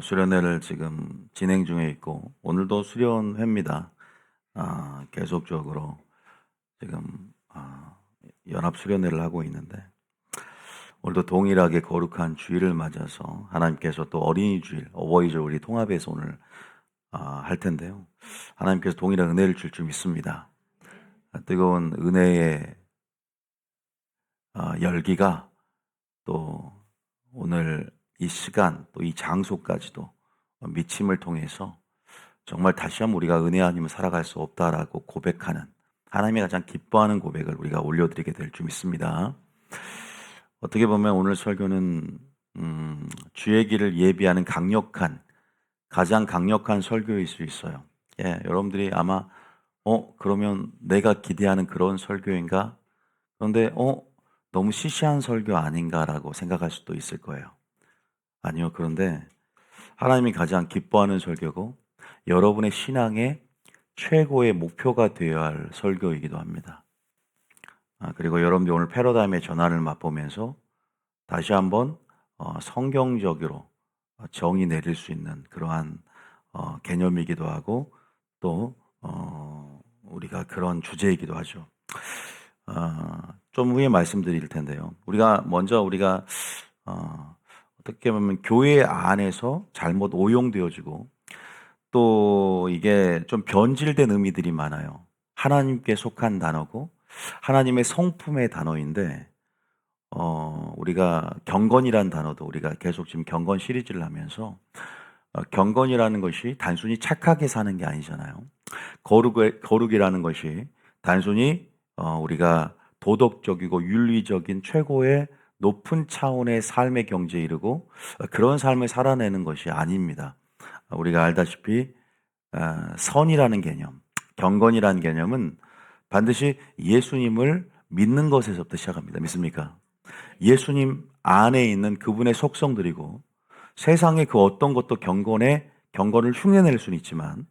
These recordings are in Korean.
수련회를 지금 진행 중에 있고, 오늘도 수련회입니다. 계속적으로 지금 연합 수련회를 하고 있는데, 오늘도 동일하게 거룩한 주일을 맞아서 하나님께서 또 어린이 주일, 어버이절 우리 통합해서 오늘 할 텐데요. 하나님께서 동일한 은혜를 줄 줄 믿습니다. 뜨거운 은혜의 열기가 또 오늘 이 시간 또 이 장소까지도 미침을 통해서 정말 다시 한번 우리가 은혜 아니면 살아갈 수 없다라고 고백하는, 하나님이 가장 기뻐하는 고백을 우리가 올려드리게 될 줄 믿습니다. 어떻게 보면 오늘 설교는 주의 길을 예비하는 가장 강력한 설교일 수 있어요. 여러분들이 아마 그러면 내가 기대하는 그런 설교인가? 그런데 너무 시시한 설교 아닌가라고 생각할 수도 있을 거예요. 아니요. 그런데 하나님이 가장 기뻐하는 설교고 여러분의 신앙의 최고의 목표가 되어야 할 설교이기도 합니다. 그리고 여러분들이 오늘 패러다임의 전환을 맛보면서 다시 한번 성경적으로 정의 내릴 수 있는 그러한 개념이기도 하고 또 우리가 그런 주제이기도 하죠. 좀 후에 말씀드릴 텐데요. 우리가 어떻게 보면 교회 안에서 잘못 오용되어지고 또 이게 좀 변질된 의미들이 많아요. 하나님께 속한 단어고 하나님의 성품의 단어인데 우리가 경건이라는 단어도 우리가 계속 지금 경건 시리즈를 하면서 경건이라는 것이 단순히 착하게 사는 게 아니잖아요. 거룩이라는 것이 단순히 우리가 도덕적이고 윤리적인 최고의 높은 차원의 삶의 경지에 이르고 그런 삶을 살아내는 것이 아닙니다. 우리가 알다시피 선이라는 개념, 경건이라는 개념은 반드시 예수님을 믿는 것에서부터 시작합니다. 믿습니까? 예수님 안에 있는 그분의 속성들이고 세상의 그 어떤 것도 경건을 흉내낼 수는 있지만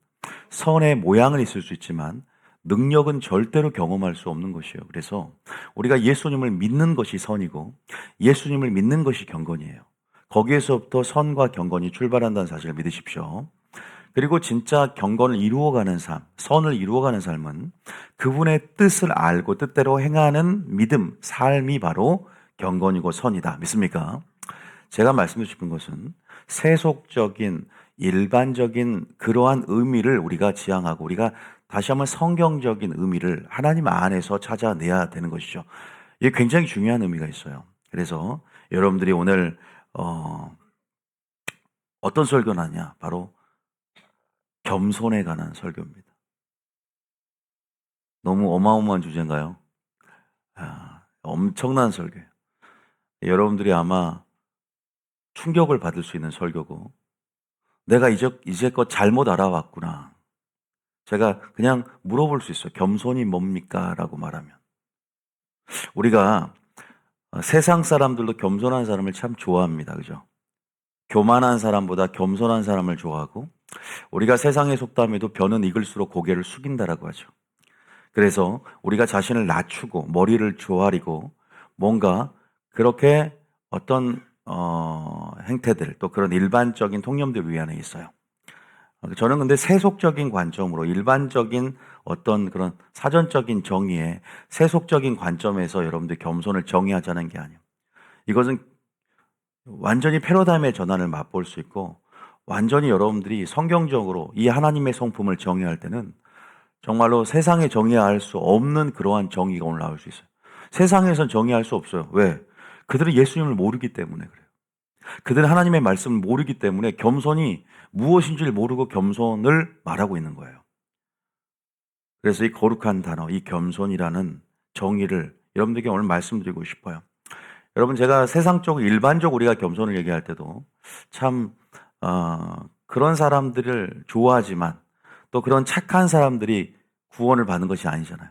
선의 모양은 있을 수 있지만 능력은 절대로 경험할 수 없는 것이에요. 그래서 우리가 예수님을 믿는 것이 선이고 예수님을 믿는 것이 경건이에요. 거기에서부터 선과 경건이 출발한다는 사실을 믿으십시오. 그리고 진짜 경건을 이루어가는 삶, 선을 이루어가는 삶은 그분의 뜻을 알고 뜻대로 행하는 믿음, 삶이 바로 경건이고 선이다. 믿습니까? 제가 말씀드리고 싶은 것은 세속적인 일반적인 그러한 의미를 우리가 지향하고 우리가 다시 한번 성경적인 의미를 하나님 안에서 찾아내야 되는 것이죠. 이게 굉장히 중요한 의미가 있어요. 그래서 여러분들이 오늘 어떤 설교를 하냐? 바로 겸손에 관한 설교입니다. 너무 어마어마한 주제인가요? 엄청난 설교예요. 여러분들이 아마 충격을 받을 수 있는 설교고 내가 이제껏 잘못 알아왔구나. 제가 그냥 물어볼 수 있어요. 겸손이 뭡니까? 라고 말하면. 우리가 세상 사람들도 겸손한 사람을 참 좋아합니다. 그죠? 교만한 사람보다 겸손한 사람을 좋아하고 우리가 세상의 속담에도 변은 익을수록 고개를 숙인다라고 하죠. 그래서 우리가 자신을 낮추고 머리를 조아리고 뭔가 그렇게 어떤 행태들 또 그런 일반적인 통념들 위 안에 있어요. 저는 근데 세속적인 관점으로 일반적인 어떤 그런 사전적인 정의에 세속적인 관점에서 여러분들 겸손을 정의하자는 게 아니에요. 이것은 완전히 패러다임의 전환을 맛볼 수 있고 완전히 여러분들이 성경적으로 이 하나님의 성품을 정의할 때는 정말로 세상에 정의할 수 없는 그러한 정의가 오늘 나올 수 있어요. 세상에선 정의할 수 없어요. 왜? 그들은 예수님을 모르기 때문에 그래요. 그들은 하나님의 말씀을 모르기 때문에 겸손이 무엇인지를 모르고 겸손을 말하고 있는 거예요. 그래서 이 거룩한 단어, 이 겸손이라는 정의를 여러분들에게 오늘 말씀드리고 싶어요. 여러분, 제가 세상적으로 일반적으로 우리가 겸손을 얘기할 때도 참 그런 사람들을 좋아하지만 또 그런 착한 사람들이 구원을 받는 것이 아니잖아요.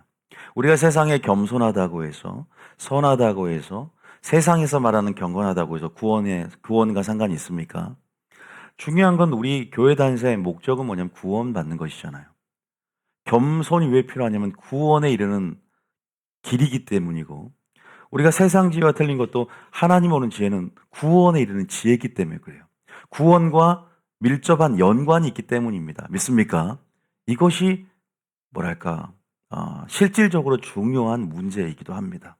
우리가 세상에 겸손하다고 해서 선하다고 해서 세상에서 말하는 경건하다고 해서 구원과 상관이 있습니까? 중요한 건 우리 교회 단세의 목적은 뭐냐면 구원받는 것이잖아요. 겸손이 왜 필요하냐면 구원에 이르는 길이기 때문이고 우리가 세상 지혜가 틀린 것도 하나님 오는 지혜는 구원에 이르는 지혜이기 때문에 그래요. 구원과 밀접한 연관이 있기 때문입니다. 믿습니까? 이것이 뭐랄까 실질적으로 중요한 문제이기도 합니다.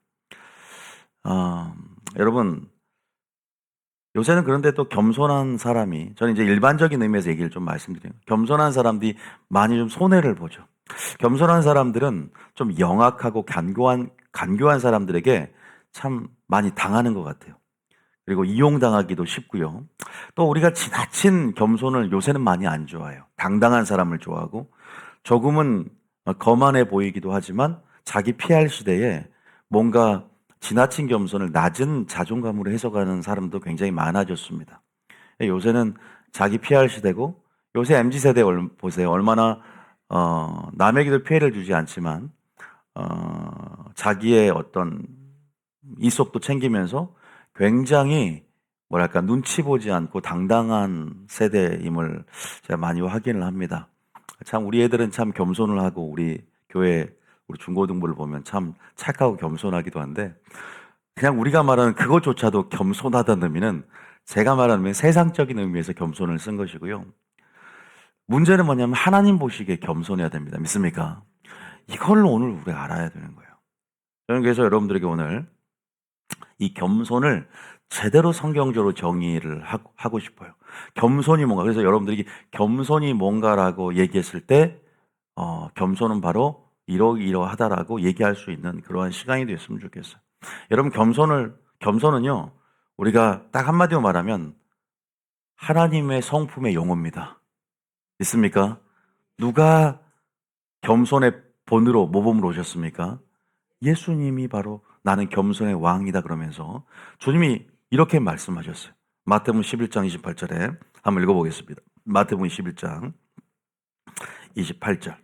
여러분, 요새는 그런데 또 겸손한 사람이, 저는 이제 일반적인 의미에서 얘기를 좀 말씀드려요. 겸손한 사람들이 많이 좀 손해를 보죠. 겸손한 사람들은 좀 영악하고 간교한 사람들에게 참 많이 당하는 것 같아요. 그리고 이용당하기도 쉽고요. 또 우리가 지나친 겸손을 요새는 많이 안 좋아해요. 당당한 사람을 좋아하고, 조금은 거만해 보이기도 하지만 자기 피할 시대에 뭔가 지나친 겸손을 낮은 자존감으로 해석하는 사람도 굉장히 많아졌습니다. 요새는 자기 피할 시대고, 요새 MZ세대 보세요. 얼마나 남에게도 피해를 주지 않지만 자기의 어떤 이속도 챙기면서 굉장히 뭐랄까 눈치 보지 않고 당당한 세대임을 제가 많이 확인을 합니다. 참 우리 애들은 참 겸손을 하고 우리 교회 우리 중고등부를 보면 참 착하고 겸손하기도 한데, 그냥 우리가 말하는 그것조차도 겸손하다는 의미는 제가 말하는 세상적인 의미에서 겸손을 쓴 것이고요. 문제는 뭐냐면 하나님 보시기에 겸손해야 됩니다. 믿습니까? 이걸 오늘 우리가 알아야 되는 거예요. 저는 그래서 여러분들에게 오늘 이 겸손을 제대로 성경적으로 정의를 하고 싶어요. 겸손이 뭔가, 그래서 여러분들이 겸손이 뭔가라고 얘기했을 때 겸손은 바로 이러이러하다라고 얘기할 수 있는 그러한 시간이 됐으면 좋겠어요. 여러분, 겸손은요, 우리가 딱 한마디로 말하면 하나님의 성품의 용어입니다. 있습니까? 누가 겸손의 본으로 모범으로 오셨습니까? 예수님이 바로 나는 겸손의 왕이다 그러면서 주님이 이렇게 말씀하셨어요. 마태복음 11장 28절에 한번 읽어보겠습니다. 마태복음 11장 28절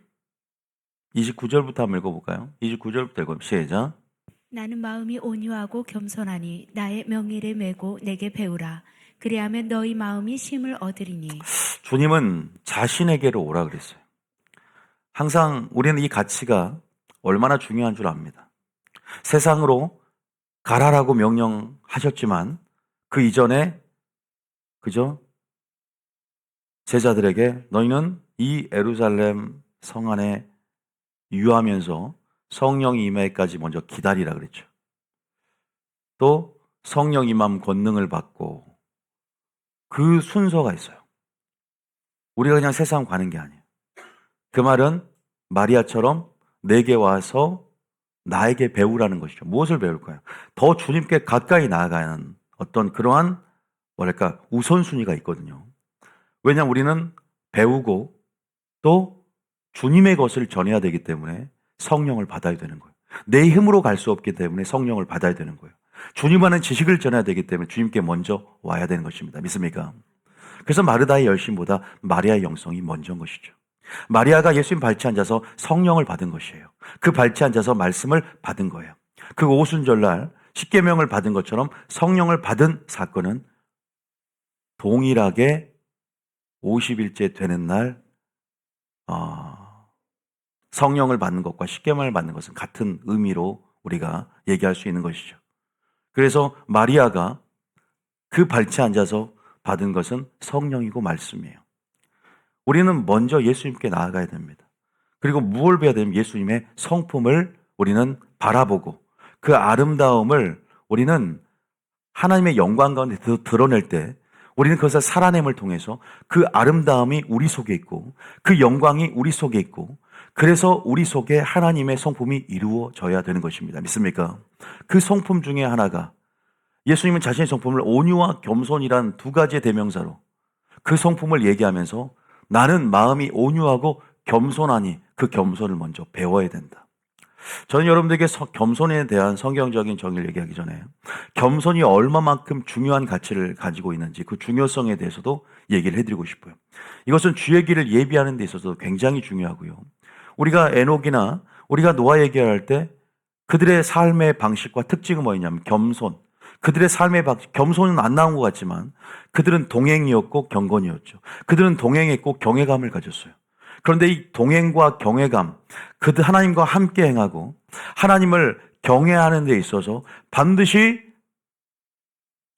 29절부터 한번 읽어볼까요? 29절부터 읽어봅시다. 시작. 나는 마음이 온유하고 겸손하니 나의 명예를 메고 내게 배우라. 그리하면 너희 마음이 쉼을 얻으리니. 주님은 자신에게로 오라 그랬어요. 항상 우리는 이 가치가 얼마나 중요한 줄 압니다. 세상으로 가라라고 명령하셨지만 그 이전에 그죠? 제자들에게 너희는 이 예루살렘 성 안에 유하면서 성령이 임하기까지 먼저 기다리라 그랬죠. 또 성령 임함 권능을 받고, 그 순서가 있어요. 우리가 그냥 세상 가는 게 아니에요. 그 말은 마리아처럼 내게 와서 나에게 배우라는 것이죠. 무엇을 배울까요? 더 주님께 가까이 나아가는 어떤 그러한 뭐랄까 우선순위가 있거든요. 왜냐하면 우리는 배우고 또 주님의 것을 전해야 되기 때문에 성령을 받아야 되는 거예요. 내 힘으로 갈 수 없기 때문에 성령을 받아야 되는 거예요. 주님 안에 지식을 전해야 되기 때문에 주님께 먼저 와야 되는 것입니다. 믿습니까? 그래서 마르다의 열심보다 마리아의 영성이 먼저인 것이죠. 마리아가 예수님 발치에 앉아서 성령을 받은 것이에요. 그 발치에 앉아서 말씀을 받은 거예요. 그 오순절날 십계명을 받은 것처럼 성령을 받은 사건은 동일하게 50일째 되는 날 성령을 받는 것과 십계명을 받는 것은 같은 의미로 우리가 얘기할 수 있는 것이죠. 그래서 마리아가 그 발치에 앉아서 받은 것은 성령이고 말씀이에요. 우리는 먼저 예수님께 나아가야 됩니다. 그리고 무엇을 배워야 되냐면 예수님의 성품을 우리는 바라보고 그 아름다움을 우리는 하나님의 영광 가운데 드러낼 때 우리는 그것을 살아냄을 통해서 그 아름다움이 우리 속에 있고 그 영광이 우리 속에 있고, 그래서 우리 속에 하나님의 성품이 이루어져야 되는 것입니다. 믿습니까? 그 성품 중에 하나가, 예수님은 자신의 성품을 온유와 겸손이란 두 가지의 대명사로 그 성품을 얘기하면서 나는 마음이 온유하고 겸손하니 그 겸손을 먼저 배워야 된다. 저는 여러분들에게 겸손에 대한 성경적인 정의를 얘기하기 전에 겸손이 얼마만큼 중요한 가치를 가지고 있는지 그 중요성에 대해서도 얘기를 해드리고 싶어요. 이것은 주의 길을 예비하는 데 있어서 굉장히 중요하고요. 우리가 에녹이나 우리가 노아 얘기할 때 그들의 삶의 방식과 특징은 뭐였냐면 겸손. 그들의 삶의 방식, 겸손은 안 나온 것 같지만 그들은 동행이었고 경건이었죠. 그들은 동행했고 경외감을 가졌어요. 그런데 이 동행과 경외감, 그들 하나님과 함께 행하고 하나님을 경외하는 데 있어서 반드시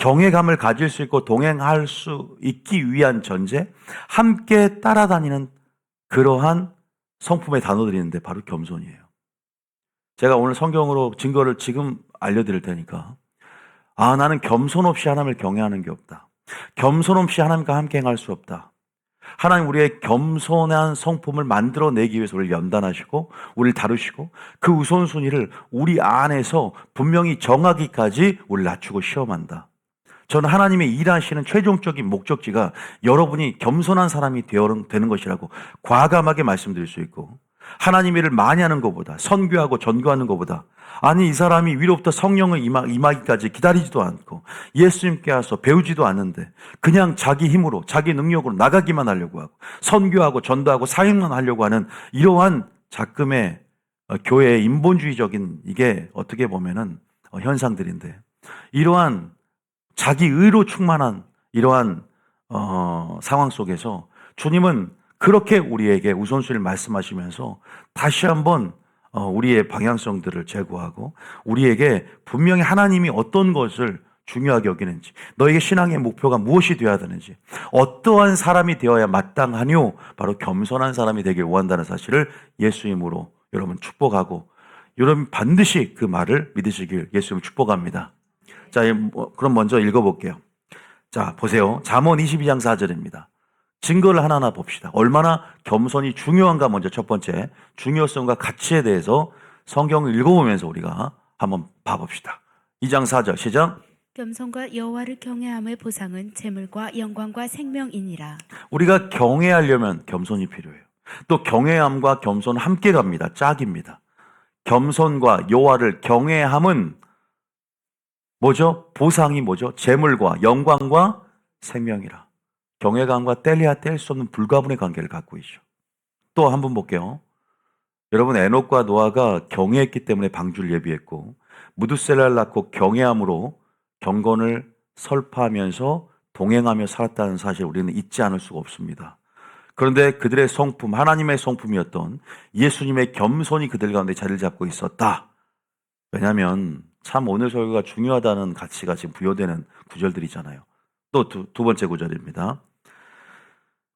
경외감을 가질 수 있고 동행할 수 있기 위한 전제, 함께 따라다니는 그러한 성품의 단어들이 있는데 바로 겸손이에요. 제가 오늘 성경으로 증거를 지금 알려드릴 테니까 나는 겸손 없이 하나님을 경외하는 게 없다. 겸손 없이 하나님과 함께 행할 수 없다. 하나님 우리의 겸손한 성품을 만들어내기 위해서 우리를 연단하시고 우리를 다루시고 그 우선순위를 우리 안에서 분명히 정하기까지 우리를 낮추고 시험한다. 저는 하나님의 일하시는 최종적인 목적지가 여러분이 겸손한 사람이 되는 것이라고 과감하게 말씀드릴 수 있고, 하나님 일을 많이 하는 것보다, 선교하고 전교하는 것보다, 아니 이 사람이 위로부터 성령을 임하기까지 기다리지도 않고 예수님께 와서 배우지도 않는데 그냥 자기 힘으로 자기 능력으로 나가기만 하려고 하고 선교하고 전도하고 사역만 하려고 하는 이러한 작금의 교회의 인본주의적인, 이게 어떻게 보면은 현상들인데, 이러한 자기 의로 충만한 이러한 상황 속에서 주님은 그렇게 우리에게 우선순위를 말씀하시면서 다시 한번 우리의 방향성들을 제고하고 우리에게 분명히 하나님이 어떤 것을 중요하게 여기는지, 너에게 신앙의 목표가 무엇이 되어야 되는지, 어떠한 사람이 되어야 마땅하뇨, 바로 겸손한 사람이 되길 원한다는 사실을 예수님으로 여러분 축복하고, 여러분 반드시 그 말을 믿으시길 예수님 축복합니다. 자, 그럼 먼저 읽어볼게요. 자, 보세요. 잠언 22장 4절입니다. 증거를 하나하나 봅시다. 얼마나 겸손이 중요한가 먼저 첫 번째 중요성과 가치에 대해서 성경을 읽어보면서 우리가 한번 봐봅시다. 2장 4절 시작. 겸손과 여호와를 경외함의 보상은 재물과 영광과 생명이니라. 우리가 경외하려면 겸손이 필요해요. 또 경외함과 겸손 함께 갑니다. 짝입니다. 겸손과 여호와를 경외함은 뭐죠? 보상이 뭐죠? 재물과 영광과 생명이라. 경외감과 뗄래야 뗄 수 없는 불가분의 관계를 갖고 있죠. 또 한 번 볼게요. 여러분, 에녹과 노아가 경외했기 때문에 방주를 예비했고 무두셀라를 낳고 경외함으로 경건을 설파하면서 동행하며 살았다는 사실 우리는 잊지 않을 수가 없습니다. 그런데 그들의 성품, 하나님의 성품이었던 예수님의 겸손이 그들 가운데 자리를 잡고 있었다. 왜냐하면 참 오늘 설교가 중요하다는 가치가 지금 부여되는 구절들이잖아요. 또 두 번째 구절입니다.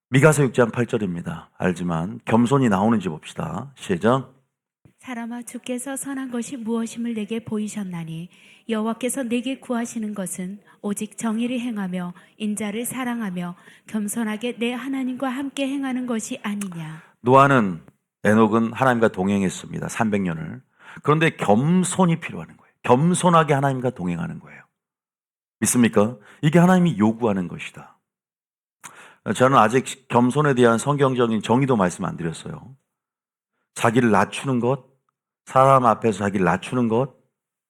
미가서 6장 8절입니다. 알지만 겸손이 나오는지 봅시다. 시작. 사람아, 주께서 선한 것이 무엇임을 내게 보이셨나니 여호와께서 내게 구하시는 것은 오직 정의를 행하며 인자를 사랑하며 겸손하게 내 하나님과 함께 행하는 것이 아니냐. 노아는, 에녹은 하나님과 동행했습니다. 300년을. 그런데 겸손이 필요한 거예요. 겸손하게 하나님과 동행하는 거예요. 믿습니까? 이게 하나님이 요구하는 것이다. 저는 아직 겸손에 대한 성경적인 정의도 말씀 안 드렸어요. 자기를 낮추는 것, 사람 앞에서 자기를 낮추는 것,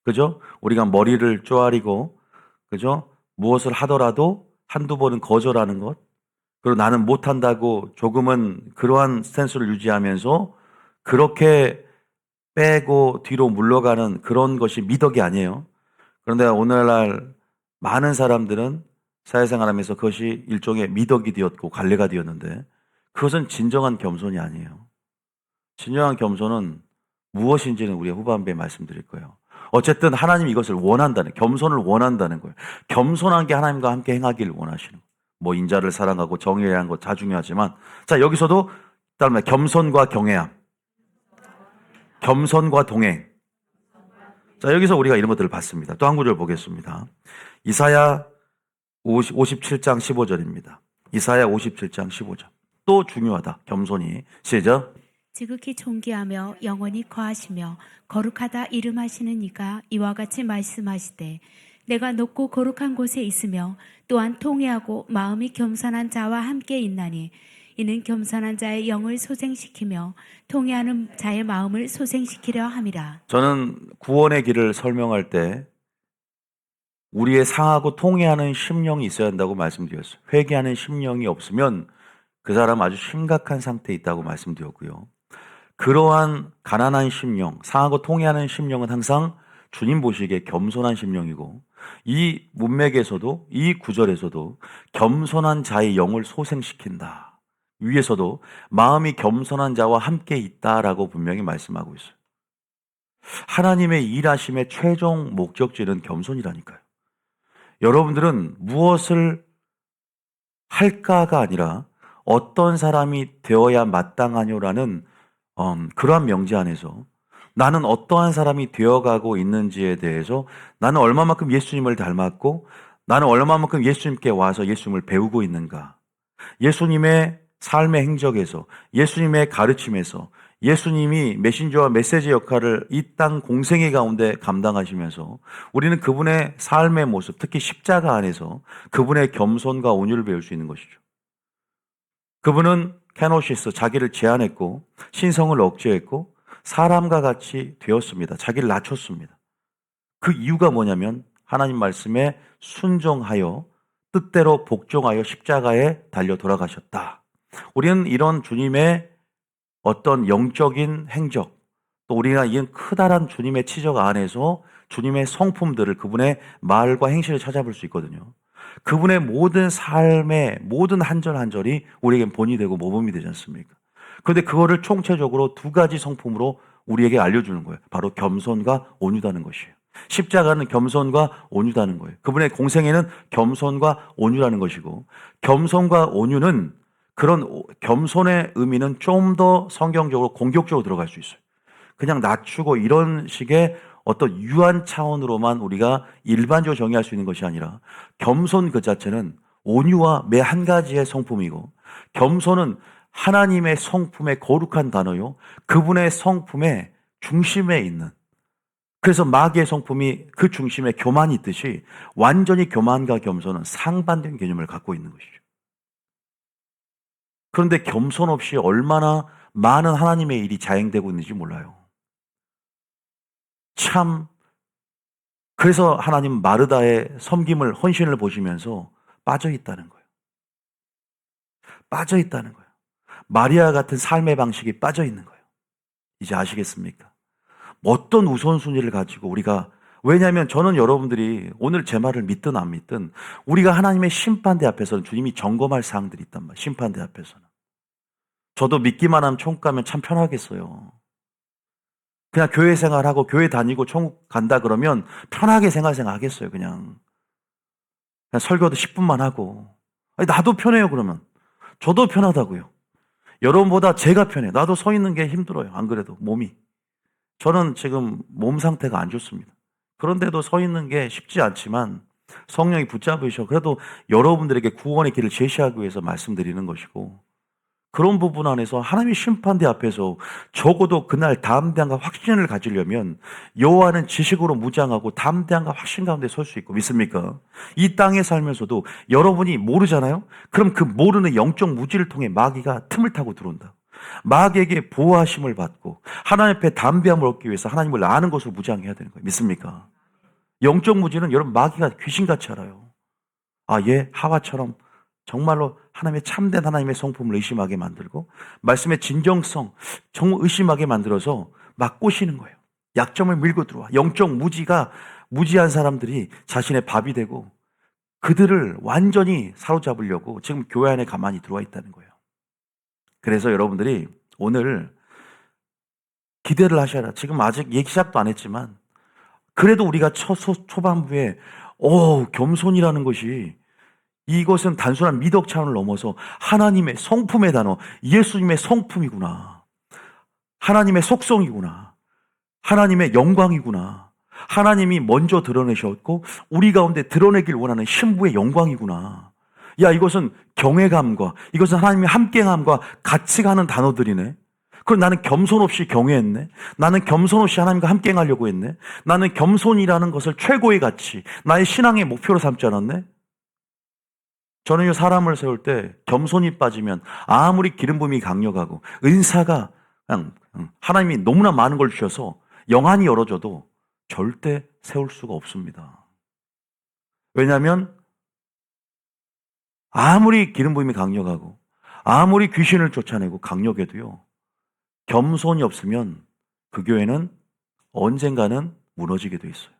그죠? 우리가 머리를 쪼아리고, 그죠? 무엇을 하더라도 한두 번은 거절하는 것, 그리고 나는 못한다고 조금은 그러한 스탠스를 유지하면서 그렇게 빼고 뒤로 물러가는 그런 것이 미덕이 아니에요. 그런데 오늘날 많은 사람들은 사회생활하면서 그것이 일종의 미덕이 되었고 관례가 되었는데, 그것은 진정한 겸손이 아니에요. 진정한 겸손은 무엇인지는 우리 후반부에 말씀드릴 거예요. 어쨌든 하나님이 이것을 원한다는, 겸손을 원한다는 거예요. 겸손한 게 하나님과 함께 행하기를 원하시는 거예요. 뭐 인자를 사랑하고 정의를 하는 것 다 중요하지만, 자, 여기서도 따르면 겸손과 경외함, 겸손과 동행. 자, 여기서 우리가 이런 것들을 봤습니다. 또 한 구절 보겠습니다. 이사야 57장 15절입니다. 이사야 57장 15절. 또 중요하다. 겸손이. 시작. 지극히 존귀하며 영원히 거하시며 거룩하다 이름하시는 이가 이와 같이 말씀하시되 내가 높고 거룩한 곳에 있으며 또한 통회하고 마음이 겸손한 자와 함께 있나니 이는 겸손한 자의 영을 소생시키며 통회하는 자의 마음을 소생시키려 함이라. 저는 구원의 길을 설명할 때 우리의 상하고 통회하는 심령이 있어야 한다고 말씀드렸어요. 회개하는 심령이 없으면 그 사람 아주 심각한 상태에 있다고 말씀드렸고요. 그러한 가난한 심령, 상하고 통회하는 심령은 항상 주님 보시기에 겸손한 심령이고, 이 문맥에서도, 이 구절에서도 겸손한 자의 영을 소생시킨다. 위에서도 마음이 겸손한 자와 함께 있다라고 분명히 말씀하고 있어요. 하나님의 일하심의 최종 목적지는 겸손이라니까요. 여러분들은 무엇을 할까가 아니라 어떤 사람이 되어야 마땅하뇨라는 그러한 명제 안에서 나는 어떠한 사람이 되어가고 있는지에 대해서 나는 얼마만큼 예수님을 닮았고 나는 얼마만큼 예수님께 와서 예수님을 배우고 있는가. 예수님의 삶의 행적에서 예수님의 가르침에서 예수님이 메신저와 메시지 역할을 이 땅 공생애 가운데 감당하시면서 우리는 그분의 삶의 모습, 특히 십자가 안에서 그분의 겸손과 온유를 배울 수 있는 것이죠. 그분은 케노시스, 자기를 제한했고 신성을 억제했고 사람과 같이 되었습니다. 자기를 낮췄습니다. 그 이유가 뭐냐면 하나님 말씀에 순종하여 뜻대로 복종하여 십자가에 달려 돌아가셨다. 우리는 이런 주님의 어떤 영적인 행적, 또 우리가 이런 크다란 주님의 치적 안에서 주님의 성품들을 그분의 말과 행실을 찾아볼 수 있거든요. 그분의 모든 삶의 모든 한 절 한 절이 우리에겐 본이 되고 모범이 되지 않습니까? 그런데 그거를 총체적으로 두 가지 성품으로 우리에게 알려주는 거예요. 바로 겸손과 온유다는 것이에요. 십자가는 겸손과 온유다는 거예요. 그분의 공생애는 겸손과 온유라는 것이고, 겸손과 온유는 그런 겸손의 의미는 좀 더 성경적으로 공격적으로 들어갈 수 있어요. 그냥 낮추고 이런 식의 어떤 유한 차원으로만 우리가 일반적으로 정의할 수 있는 것이 아니라 겸손 그 자체는 온유와 매 한 가지의 성품이고 겸손은 하나님의 성품의 거룩한 단어요. 그분의 성품의 중심에 있는 그래서 마귀의 성품이 그 중심에 교만이 있듯이 완전히 교만과 겸손은 상반된 개념을 갖고 있는 것이죠. 그런데 겸손 없이 얼마나 많은 하나님의 일이 자행되고 있는지 몰라요. 참 그래서 하나님 마르다의 섬김을 헌신을 보시면서 빠져있다는 거예요. 빠져있다는 거예요. 마리아 같은 삶의 방식이 빠져있는 거예요. 이제 아시겠습니까? 어떤 우선순위를 가지고 우리가 왜냐하면 저는 여러분들이 오늘 제 말을 믿든 안 믿든 우리가 하나님의 심판대 앞에서는 주님이 점검할 사항들이 있단 말이에요. 심판대 앞에서는. 저도 믿기만 하면 천국 가면 참 편하겠어요. 그냥 교회 생활하고 교회 다니고 천국 간다 그러면 편하게 생활하겠어요. 그냥 설교도 10분만 하고. 아니, 나도 편해요 그러면. 저도 편하다고요. 여러분보다 제가 편해요. 나도 서 있는 게 힘들어요. 안 그래도 몸이. 저는 지금 몸 상태가 안 좋습니다. 그런데도 서 있는 게 쉽지 않지만 성령이 붙잡으셔. 그래도 여러분들에게 구원의 길을 제시하기 위해서 말씀드리는 것이고 그런 부분 안에서 하나님의 심판대 앞에서 적어도 그날 담대함과 확신을 가지려면 여호와는 지식으로 무장하고 담대함과 확신 가운데 설 수 있고 믿습니까? 이 땅에 살면서도 여러분이 모르잖아요? 그럼 그 모르는 영적 무지를 통해 마귀가 틈을 타고 들어온다. 마귀에게 보호하심을 받고 하나님 앞에 담대함을 얻기 위해서 하나님을 아는 것으로 무장해야 되는 거예요. 믿습니까? 영적 무지는 여러분 마귀가 귀신같이 알아요. 아, 얘 하와처럼 정말로 하나님의 참된 하나님의 성품을 의심하게 만들고 말씀의 진정성 정말 의심하게 만들어서 막 꼬시는 거예요. 약점을 밀고 들어와. 영적 무지가 무지한 사람들이 자신의 밥이 되고 그들을 완전히 사로잡으려고 지금 교회 안에 가만히 들어와 있다는 거예요. 그래서 여러분들이 오늘 기대를 하셔라. 지금 아직 얘기 시작도 안 했지만 그래도 우리가 초반부에 겸손이라는 것이 이것은 단순한 미덕 차원을 넘어서 하나님의 성품의 단어, 예수님의 성품이구나. 하나님의 속성이구나. 하나님의 영광이구나. 하나님이 먼저 드러내셨고 우리 가운데 드러내길 원하는 신부의 영광이구나. 야, 이것은 경외감과 이것은 하나님의 함께함과 같이 가는 단어들이네. 그럼 나는 겸손 없이 경외했네. 나는 겸손 없이 하나님과 함께하려고 했네. 나는 겸손이라는 것을 최고의 가치, 나의 신앙의 목표로 삼지 않았네. 저는 사람을 세울 때 겸손이 빠지면 아무리 기름 부음이 강력하고 은사가 그냥 하나님이 너무나 많은 걸 주셔서 영안이 열어져도 절대 세울 수가 없습니다. 왜냐하면 아무리 기름 부음이 강력하고 아무리 귀신을 쫓아내고 강력해도요. 겸손이 없으면 그 교회는 언젠가는 무너지게 돼 있어요.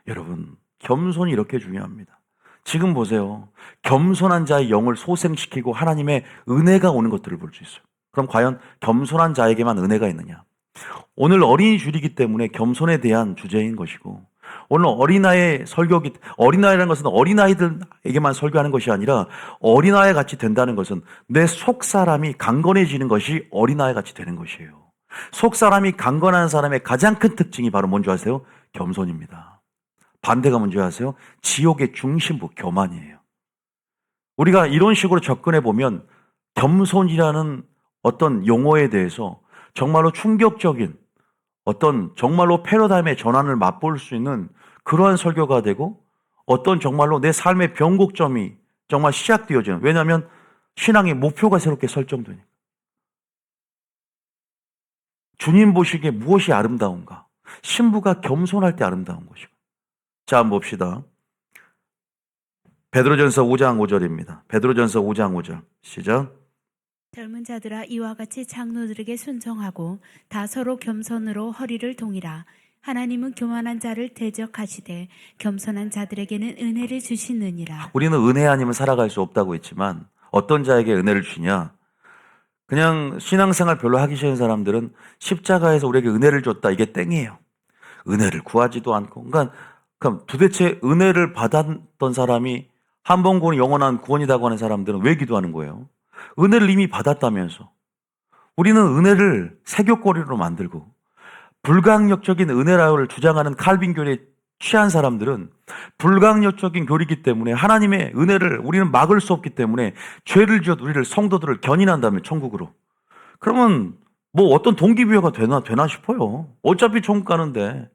여러분, 겸손이 이렇게 중요합니다. 지금 보세요. 겸손한 자의 영을 소생시키고 하나님의 은혜가 오는 것들을 볼 수 있어요. 그럼 과연 겸손한 자에게만 은혜가 있느냐? 오늘 어린이 주일이기 때문에 겸손에 대한 주제인 것이고 오늘 어린아이라는 것은 어린아이들에게만 설교하는 것이 아니라 어린아이 같이 된다는 것은 내 속사람이 강건해지는 것이 어린아이 같이 되는 것이에요. 속사람이 강건한 사람의 가장 큰 특징이 바로 뭔지 아세요? 겸손입니다. 반대가 뭔지 아세요? 지옥의 중심부 교만이에요. 우리가 이런 식으로 접근해 보면 겸손이라는 어떤 용어에 대해서 정말로 충격적인 어떤 정말로 패러다임의 전환을 맛볼 수 있는 그러한 설교가 되고 어떤 정말로 내 삶의 변곡점이 정말 시작되어지는, 왜냐하면 신앙의 목표가 새롭게 설정되니까. 주님 보시기에 무엇이 아름다운가? 신부가 겸손할 때 아름다운 것이고. 자, 한번 봅시다. 베드로전서 5장 5절입니다. 베드로전서 5장 5절 시작. 젊은 자들아 이와 같이 장로들에게 순종하고 다 서로 겸손으로 허리를 동이라. 하나님은 교만한 자를 대적하시되 겸손한 자들에게는 은혜를 주시느니라. 우리는 은혜 아니면 살아갈 수 없다고 했지만 어떤 자에게 은혜를 주냐? 그냥 신앙생활 별로 하기 싫은 사람들은 십자가에서 우리에게 은혜를 줬다, 이게 땡이에요. 은혜를 구하지도 않고. 그럼 도대체 은혜를 받았던 사람이 한 번 구원이 영원한 구원이라고 하는 사람들은 왜 기도하는 거예요? 은혜를 이미 받았다면서. 우리는 은혜를 세교거리로 만들고 불강력적인 은혜라를 주장하는 칼빈교리에 취한 사람들은 불강력적인 교리이기 때문에 하나님의 은혜를 우리는 막을 수 없기 때문에 죄를 지어도 우리를 성도들을 견인한다면 천국으로. 그러면 뭐 어떤 동기부여가 되나 싶어요. 어차피 천국 가는데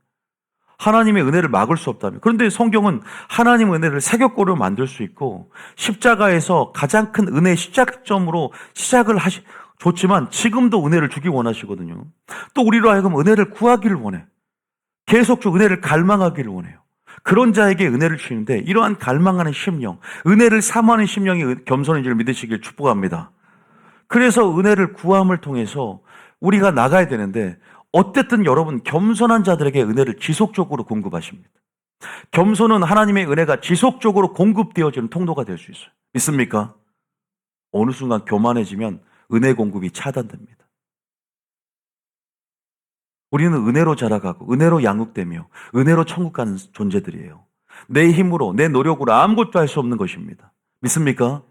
하나님의 은혜를 막을 수 없다면. 그런데 성경은 하나님의 은혜를 세격고로 만들 수 있고 십자가에서 가장 큰 은혜의 시작점으로 좋지만 지금도 은혜를 주기 원하시거든요. 또 우리로 하여금 은혜를 구하기를 원해. 계속 은혜를 갈망하기를 원해요. 그런 자에게 은혜를 주시는데 이러한 갈망하는 심령, 은혜를 사모하는 심령이 겸손인 줄 믿으시길 축복합니다. 그래서 은혜를 구함을 통해서 우리가 나가야 되는데 어쨌든 여러분 겸손한 자들에게 은혜를 지속적으로 공급하십니다. 겸손은 하나님의 은혜가 지속적으로 공급되어지는 통로가 될 수 있어요. 믿습니까? 어느 순간 교만해지면 은혜 공급이 차단됩니다. 우리는 은혜로 자라가고 은혜로 양육되며 은혜로 천국 가는 존재들이에요. 내 힘으로 내 노력으로 아무것도 할 수 없는 것입니다. 믿습니까?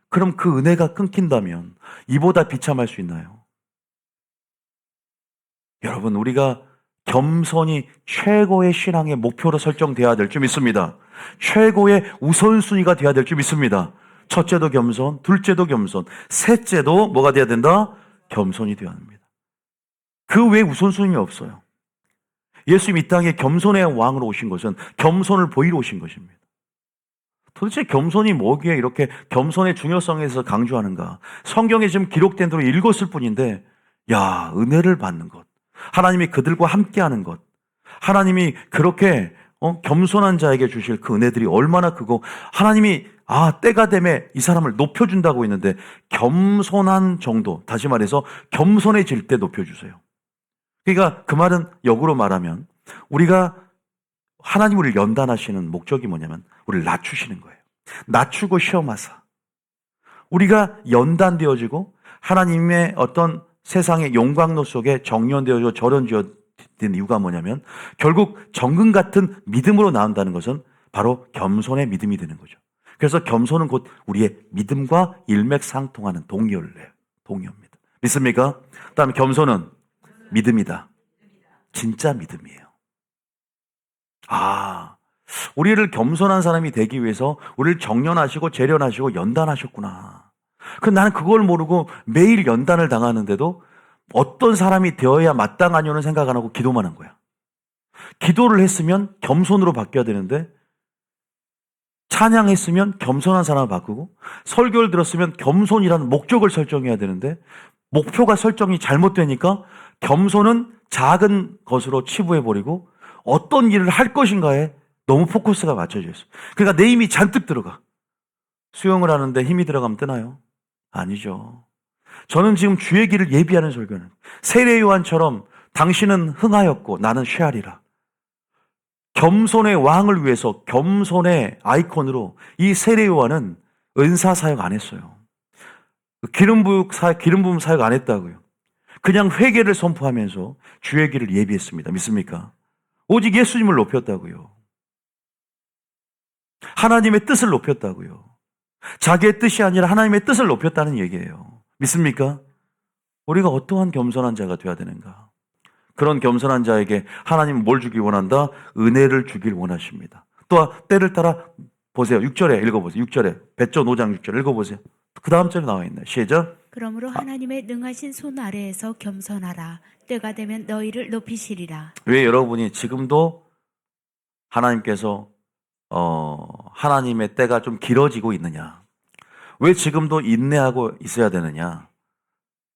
그럼 그 은혜가 끊긴다면 이보다 비참할 수 있나요? 여러분, 우리가 겸손이 최고의 신앙의 목표로 설정되어야 될 줄 믿습니다. 최고의 우선순위가 되어야 될 줄 믿습니다. 첫째도 겸손, 둘째도 겸손, 셋째도 뭐가 되어야 된다? 겸손이 되어야 합니다. 그 외에 우선순위가 없어요. 예수님 이 땅에 겸손의 왕으로 오신 것은 겸손을 보이러 오신 것입니다. 도대체 겸손이 뭐기에 이렇게 겸손의 중요성에서 강조하는가? 성경에 지금 기록된 대로 읽었을 뿐인데, 은혜를 받는 것, 하나님이 그들과 함께하는 것, 하나님이 그렇게 겸손한 자에게 주실 그 은혜들이 얼마나 크고, 하나님이 때가 되면 이 사람을 높여준다고 했는데 겸손한 정도, 다시 말해서 겸손해질 때 높여주세요. 그러니까 그 말은 역으로 말하면 우리가 하나님 우리를 연단하시는 목적이 뭐냐면 우리를 낮추시는 거예요. 낮추고 시험하사 우리가 연단되어지고 하나님의 어떤 세상의 용광로 속에 정련되어지고 절연되어진 이유가 뭐냐면 결국 정금 같은 믿음으로 나온다는 것은 바로 겸손의 믿음이 되는 거죠. 그래서 겸손은 곧 우리의 믿음과 일맥상통하는 동의어입니다. 믿습니까? 그다음에 겸손은 믿음이다. 진짜 믿음이에요. 우리를 겸손한 사람이 되기 위해서 우리를 정련하시고 재련하시고 연단하셨구나. 그런데 나는 그걸 모르고 매일 연단을 당하는데도 어떤 사람이 되어야 마땅하냐는 생각 안 하고 기도만 한 거야. 기도를 했으면 겸손으로 바뀌어야 되는데, 찬양했으면 겸손한 사람을 바꾸고, 설교를 들었으면 겸손이라는 목적을 설정해야 되는데 목표가 설정이 잘못되니까 겸손은 작은 것으로 치부해버리고 어떤 일을 할 것인가에 너무 포커스가 맞춰져 있어요. 그러니까 내 힘이 잔뜩 들어가. 수영을 하는데 힘이 들어가면 뜨나요? 아니죠. 저는 지금 주의 길을 예비하는 설교는 세례 요한처럼 당신은 흥하였고 나는 쇠하리라. 겸손의 왕을 위해서 겸손의 아이콘으로 이 세례 요한은 은사 사역 안 했어요. 기름 부음 사역 안 했다고요. 그냥 회개를 선포하면서 주의 길을 예비했습니다. 믿습니까? 오직 예수님을 높였다고요. 하나님의 뜻을 높였다고요. 자기의 뜻이 아니라 하나님의 뜻을 높였다는 얘기예요. 믿습니까? 우리가 어떠한 겸손한 자가 되어야 되는가? 그런 겸손한 자에게 하나님은 뭘 주길 원한다? 은혜를 주길 원하십니다. 또 때를 따라 보세요. 6절에 읽어보세요. 6절에 베쪽 5장 6절 읽어보세요. 그 다음 절에 나와 있네. 시작. 그러므로 하나님의 능하신 손 아래에서 겸손하라. 때가 되면 너희를 높이시리라. 왜 여러분이 지금도 하나님께서 하나님의 때가 좀 길어지고 있느냐? 왜 지금도 인내하고 있어야 되느냐?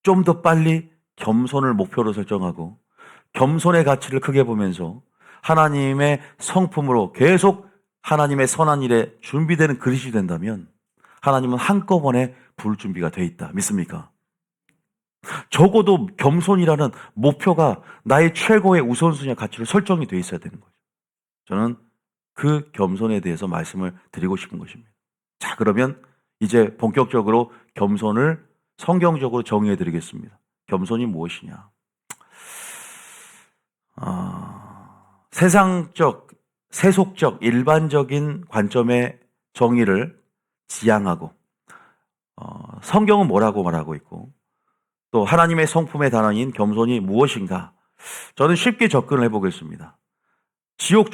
좀 더 빨리 겸손을 목표로 설정하고 겸손의 가치를 크게 보면서 하나님의 성품으로 계속 하나님의 선한 일에 준비되는 그릇이 된다면 하나님은 한꺼번에 부을 준비가 돼 있다. 믿습니까? 적어도 겸손이라는 목표가 나의 최고의 우선순위와 가치로 설정이 돼 있어야 되는 거죠. 저는 그 겸손에 대해서 말씀을 드리고 싶은 것입니다. 자, 그러면 이제 본격적으로 겸손을 성경적으로 정의해 드리겠습니다. 겸손이 무엇이냐? 세상적, 세속적, 일반적인 관점의 정의를 지향하고 성경은 뭐라고 말하고 있고 또 하나님의 성품의 단어인 겸손이 무엇인가? 저는 쉽게 접근을 해보겠습니다. 지옥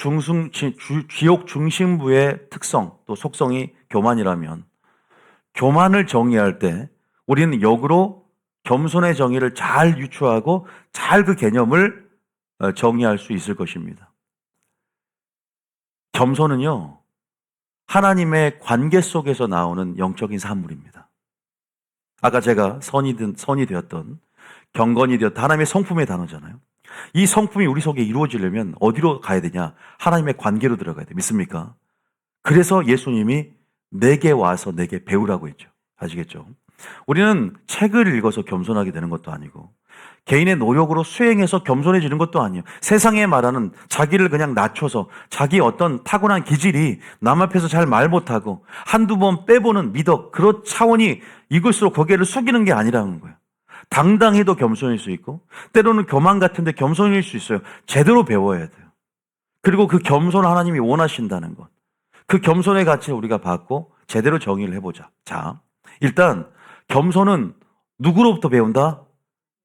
중심부의 특성 또 속성이 교만이라면 교만을 정의할 때 우리는 역으로 겸손의 정의를 잘 유추하고 잘 그 개념을 정의할 수 있을 것입니다. 겸손은요, 하나님의 관계 속에서 나오는 영적인 산물입니다. 아까 제가 선이 되었던, 경건이 되었던 하나님의 성품의 단어잖아요. 이 성품이 우리 속에 이루어지려면 어디로 가야 되냐? 하나님의 관계로 들어가야 돼요. 믿습니까? 그래서 예수님이 내게 와서 내게 배우라고 했죠. 아시겠죠? 우리는 책을 읽어서 겸손하게 되는 것도 아니고 개인의 노력으로 수행해서 겸손해지는 것도 아니에요. 세상에 말하는 자기를 그냥 낮춰서 자기 어떤 타고난 기질이 남 앞에서 잘 말 못하고 한두 번 빼보는 미덕, 그런 차원이 이글수록 고개를 숙이는 게 아니라는 거예요. 당당해도 겸손일 수 있고 때로는 교만 같은데 겸손일 수 있어요. 제대로 배워야 돼요. 그리고 그 겸손을 하나님이 원하신다는 것, 그 겸손의 가치를 우리가 받고 제대로 정의를 해보자. 자, 일단 겸손은 누구로부터 배운다?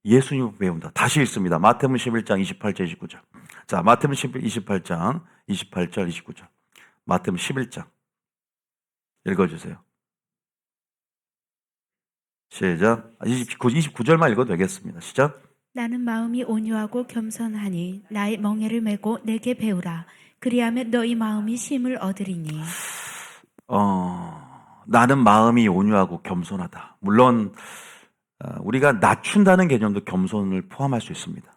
예수님으로부터 배운다. 다시 읽습니다. 마태복음 11장 28절 29절. 자, 마태복음 28장 28절 29절. 마태복음 11장 읽어주세요. 시작. 29절만 읽어도 되겠습니다. 시작. 나는 마음이 온유하고 겸손하니 나의 멍에를 메고 내게 배우라. 그리하면 너희 마음이 쉼을 얻으리니. 나는 마음이 온유하고 겸손하다. 물론 우리가 낮춘다는 개념도 겸손을 포함할 수 있습니다.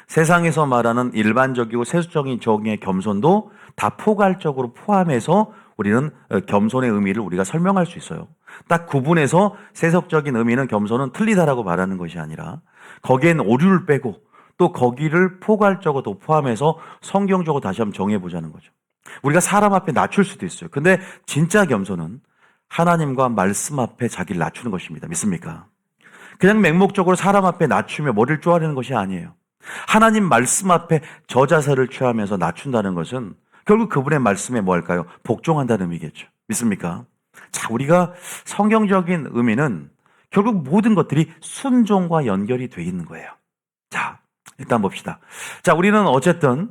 세상에서 말하는 일반적이고 세속적인 정의의 겸손도 다 포괄적으로 포함해서 우리는 겸손의 의미를 우리가 설명할 수 있어요. 딱 구분해서 세속적인 의미는 겸손은 틀리다라고 말하는 것이 아니라 거기엔 오류를 빼고 또 거기를 포괄적으로 포함해서 성경적으로 다시 한번 정해보자는 거죠. 우리가 사람 앞에 낮출 수도 있어요. 근데 진짜 겸손은 하나님과 말씀 앞에 자기를 낮추는 것입니다. 믿습니까? 그냥 맹목적으로 사람 앞에 낮추며 머리를 쪼아리는 것이 아니에요. 하나님 말씀 앞에 저자세를 취하면서 낮춘다는 것은 결국 그분의 말씀에 뭐 할까요? 복종한다는 의미겠죠. 믿습니까? 자, 우리가 성경적인 의미는 결국 모든 것들이 순종과 연결이 돼 있는 거예요. 자, 일단 봅시다. 자, 우리는 어쨌든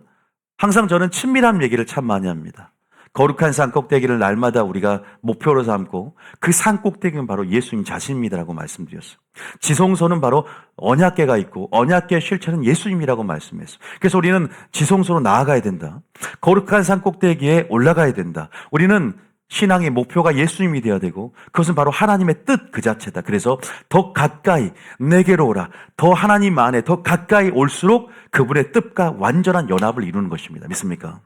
항상 저는 친밀한 얘기를 참 많이 합니다. 거룩한 산 꼭대기를 날마다 우리가 목표로 삼고 그 산 꼭대기는 바로 예수님 자신입니다라고 말씀드렸어요. 지성소는 바로 언약궤가 있고 언약궤의 실체는 예수님이라고 말씀했어요. 그래서 우리는 지성소로 나아가야 된다. 거룩한 산 꼭대기에 올라가야 된다. 우리는 신앙의 목표가 예수님이 되어야 되고 그것은 바로 하나님의 뜻 그 자체다. 그래서 더 가까이 내게로 오라. 더 하나님 안에 더 가까이 올수록 그분의 뜻과 완전한 연합을 이루는 것입니다. 믿습니까?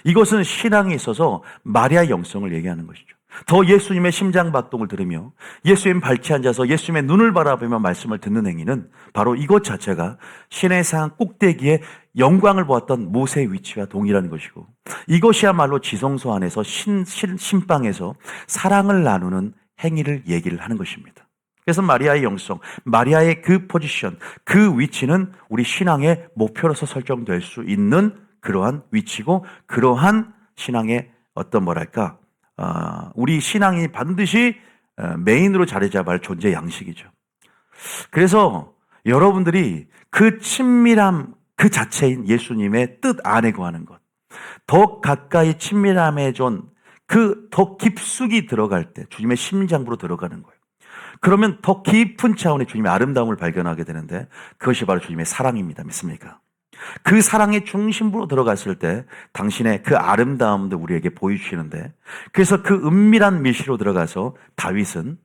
이것은 신앙에 있어서 마리아의 영성을 얘기하는 것이죠. 더 예수님의 심장박동을 들으며 예수님 발치 앉아서 예수님의 눈을 바라보며 말씀을 듣는 행위는 바로 이것 자체가 신의 산 꼭대기에 영광을 보았던 모세의 위치와 동일한 것이고 이것이야말로 지성소 안에서 신방에서 사랑을 나누는 행위를 얘기를 하는 것입니다. 그래서 마리아의 영성, 마리아의 그 포지션, 그 위치는 우리 신앙의 목표로서 설정될 수 있는 그러한 위치고 그러한 신앙의 어떤 우리 신앙이 반드시 메인으로 자리 잡아야 할 존재 양식이죠. 그래서 여러분들이 그 친밀함 그 자체인 예수님의 뜻 안에 거하는 것, 더 가까이 친밀함에 더 깊숙이 들어갈 때 주님의 심장부로 들어가는 거예요. 그러면 더 깊은 차원의 주님의 아름다움을 발견하게 되는데 그것이 바로 주님의 사랑입니다. 믿습니까? 그 사랑의 중심부로 들어갔을 때 당신의 그 아름다움도 우리에게 보여주시는데, 그래서 그 은밀한 밀실로 들어가서 다윗은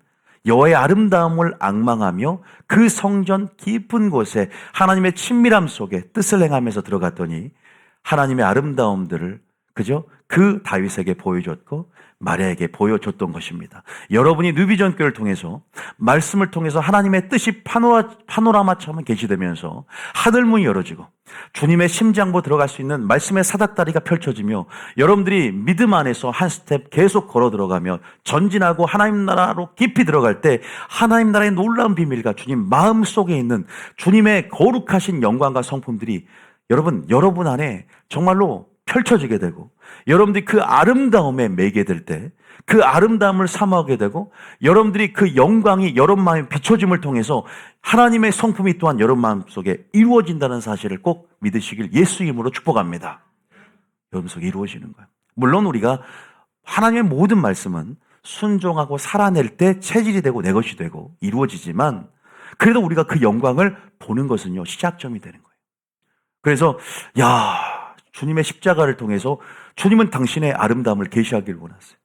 여호와의 아름다움을 앙망하며 그 성전 깊은 곳에 하나님의 친밀함 속에 뜻을 행하면서 들어갔더니 하나님의 아름다움들을 그 다윗에게 보여줬고 마리아에게 보여줬던 것입니다. 여러분이 누비전교를 통해서 말씀을 통해서 하나님의 뜻이 파노라마처럼 계시되면서 하늘문이 열어지고 주님의 심장부로 들어갈 수 있는 말씀의 사닥다리가 펼쳐지며 여러분들이 믿음 안에서 한 스텝 계속 걸어 들어가며 전진하고 하나님 나라로 깊이 들어갈 때 하나님 나라의 놀라운 비밀과 주님 마음속에 있는 주님의 거룩하신 영광과 성품들이 여러분 안에 정말로 펼쳐지게 되고, 여러분들이 그 아름다움에 매게 될 때 그 아름다움을 사모하게 되고, 여러분들이 그 영광이 여러분 마음에 비춰짐을 통해서 하나님의 성품이 또한 여러분 마음속에 이루어진다는 사실을 꼭 믿으시길 예수 이름으로 축복합니다. 여러분 속에 이루어지는 거예요. 물론 우리가 하나님의 모든 말씀은 순종하고 살아낼 때 체질이 되고 내 것이 되고 이루어지지만, 그래도 우리가 그 영광을 보는 것은요 시작점이 되는 거예요. 그래서 주님의 십자가를 통해서 주님은 당신의 아름다움을 계시하기를 원하세요.